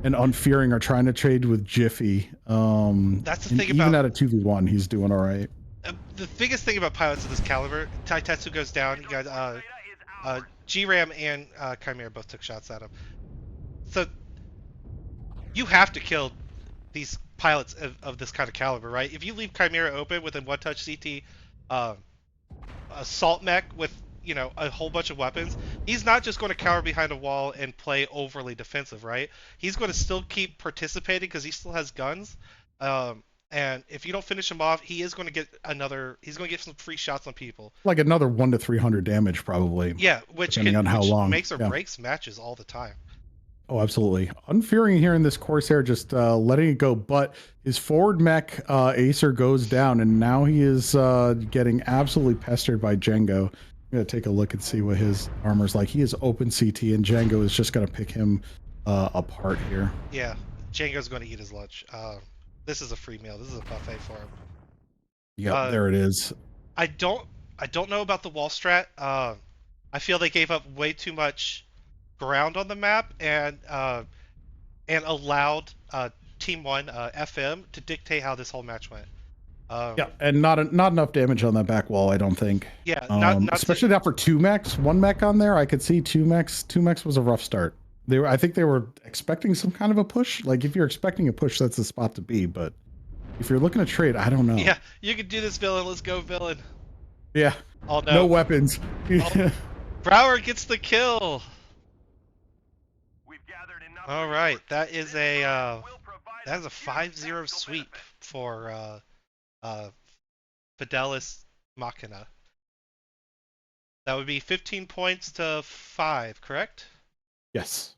and Unfearing are trying to trade with Jiffy. That's the thing even about at a 2v1, he's doing all right. The biggest thing about pilots of this caliber, Taitetsu goes down. You got G-Ram and Chimera both took shots at him. So you have to kill these pilots of this kind of caliber, right? If you leave Chimera open with a one-touch CT assault mech with a whole bunch of weapons, he's not just going to cower behind a wall and play overly defensive, right? He's going to still keep participating because he still has guns. And if you don't finish him off, he is going to get he's going to get some free shots on people. Like another 1 to 300 damage, probably. Yeah, which makes or breaks matches all the time. Oh, absolutely. Unfearing here in this Corsair, just letting it go. But his forward mech, Acer, goes down, and now he is getting absolutely pestered by Django. I'm going to take a look and see what his armor's like. He is open CT, and Django is just going to pick him apart here. Yeah, Django's going to eat his lunch. This is a free meal. This is a buffet for him. Yep, there it is. I don't know about the wall strat. I feel they gave up way too much ground on the map and allowed Team 1 FM to dictate how this whole match went. Yeah, and not enough damage on that back wall, I don't think. Yeah, not especially that for 2 mechs. 1 mech on there, I could see 2 mechs. 2 mechs was a rough start. I think they were expecting some kind of a push. Like, if you're expecting a push, that's the spot to be. But if you're looking to trade, I don't know. Yeah, you can do this, villain. Let's go, villain. Yeah. Oh, no. No weapons. Brower gets the kill. All right, that is a 5-0 sweep for Fidelis Machina. That would be 15 points to 5, correct? Yes.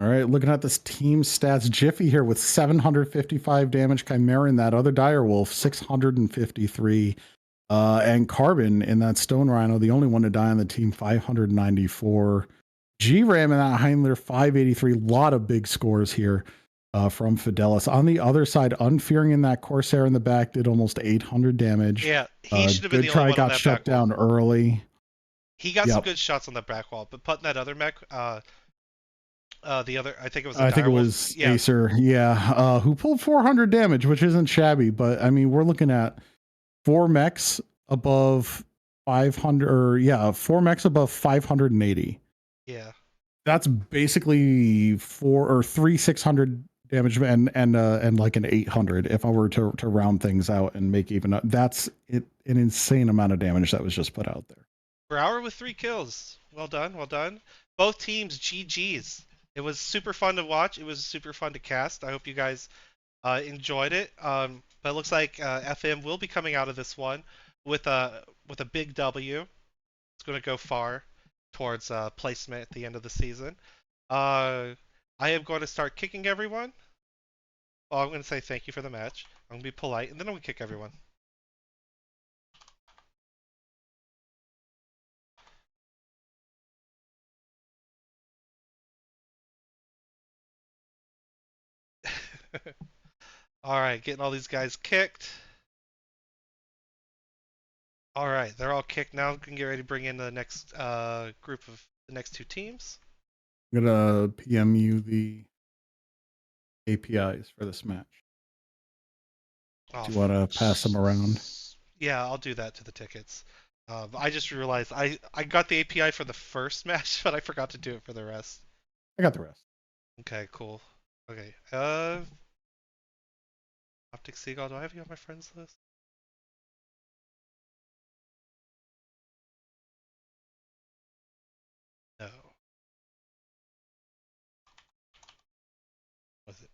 All right, looking at this team stats, Jiffy here with 755 damage, Chimera in that other direwolf, 653. And Carbon in that Stone Rhino, the only one to die on the team, 594. G-Ram in that Heimler, 583. Lot of big scores here from Fidelis. On the other side, Unfearing in that Corsair in the back did almost 800 damage. Yeah, he should have been the only only one got on that shut down early. He got some good shots on the back wall, but putting that other mech, the other, I think it was Acer, who pulled 400 damage, which isn't shabby, but I mean, we're looking at 4 mechs above 500, or 4 mechs above 580. Yeah, that's basically 3 600 damage and like an 800 if I were to round things out and make even. That's it, an insane amount of damage that was just put out there. Brower with 3 kills. Well done, well done. Both teams GGs. It was super fun to watch. It was super fun to cast. I hope you guys enjoyed it. But it looks like FM will be coming out of this one with a big W. It's going to go far towards placement at the end of the season. I am going to start kicking everyone. Well, I'm going to say thank you for the match. I'm going to be polite, and then I'm going to kick everyone. Alright, getting all these guys kicked. Alright, they're all kicked now. We can get ready to bring in the next group of the next 2 teams. I'm gonna PM you the APIs for this match. Do you want to pass them around? Yeah, I'll do that to the tickets. I just realized I got the API for the first match, but I forgot to do it for the rest. I got the rest. Okay, cool. Okay. Optic Seagull, do I have you on my friends list? No. Was it?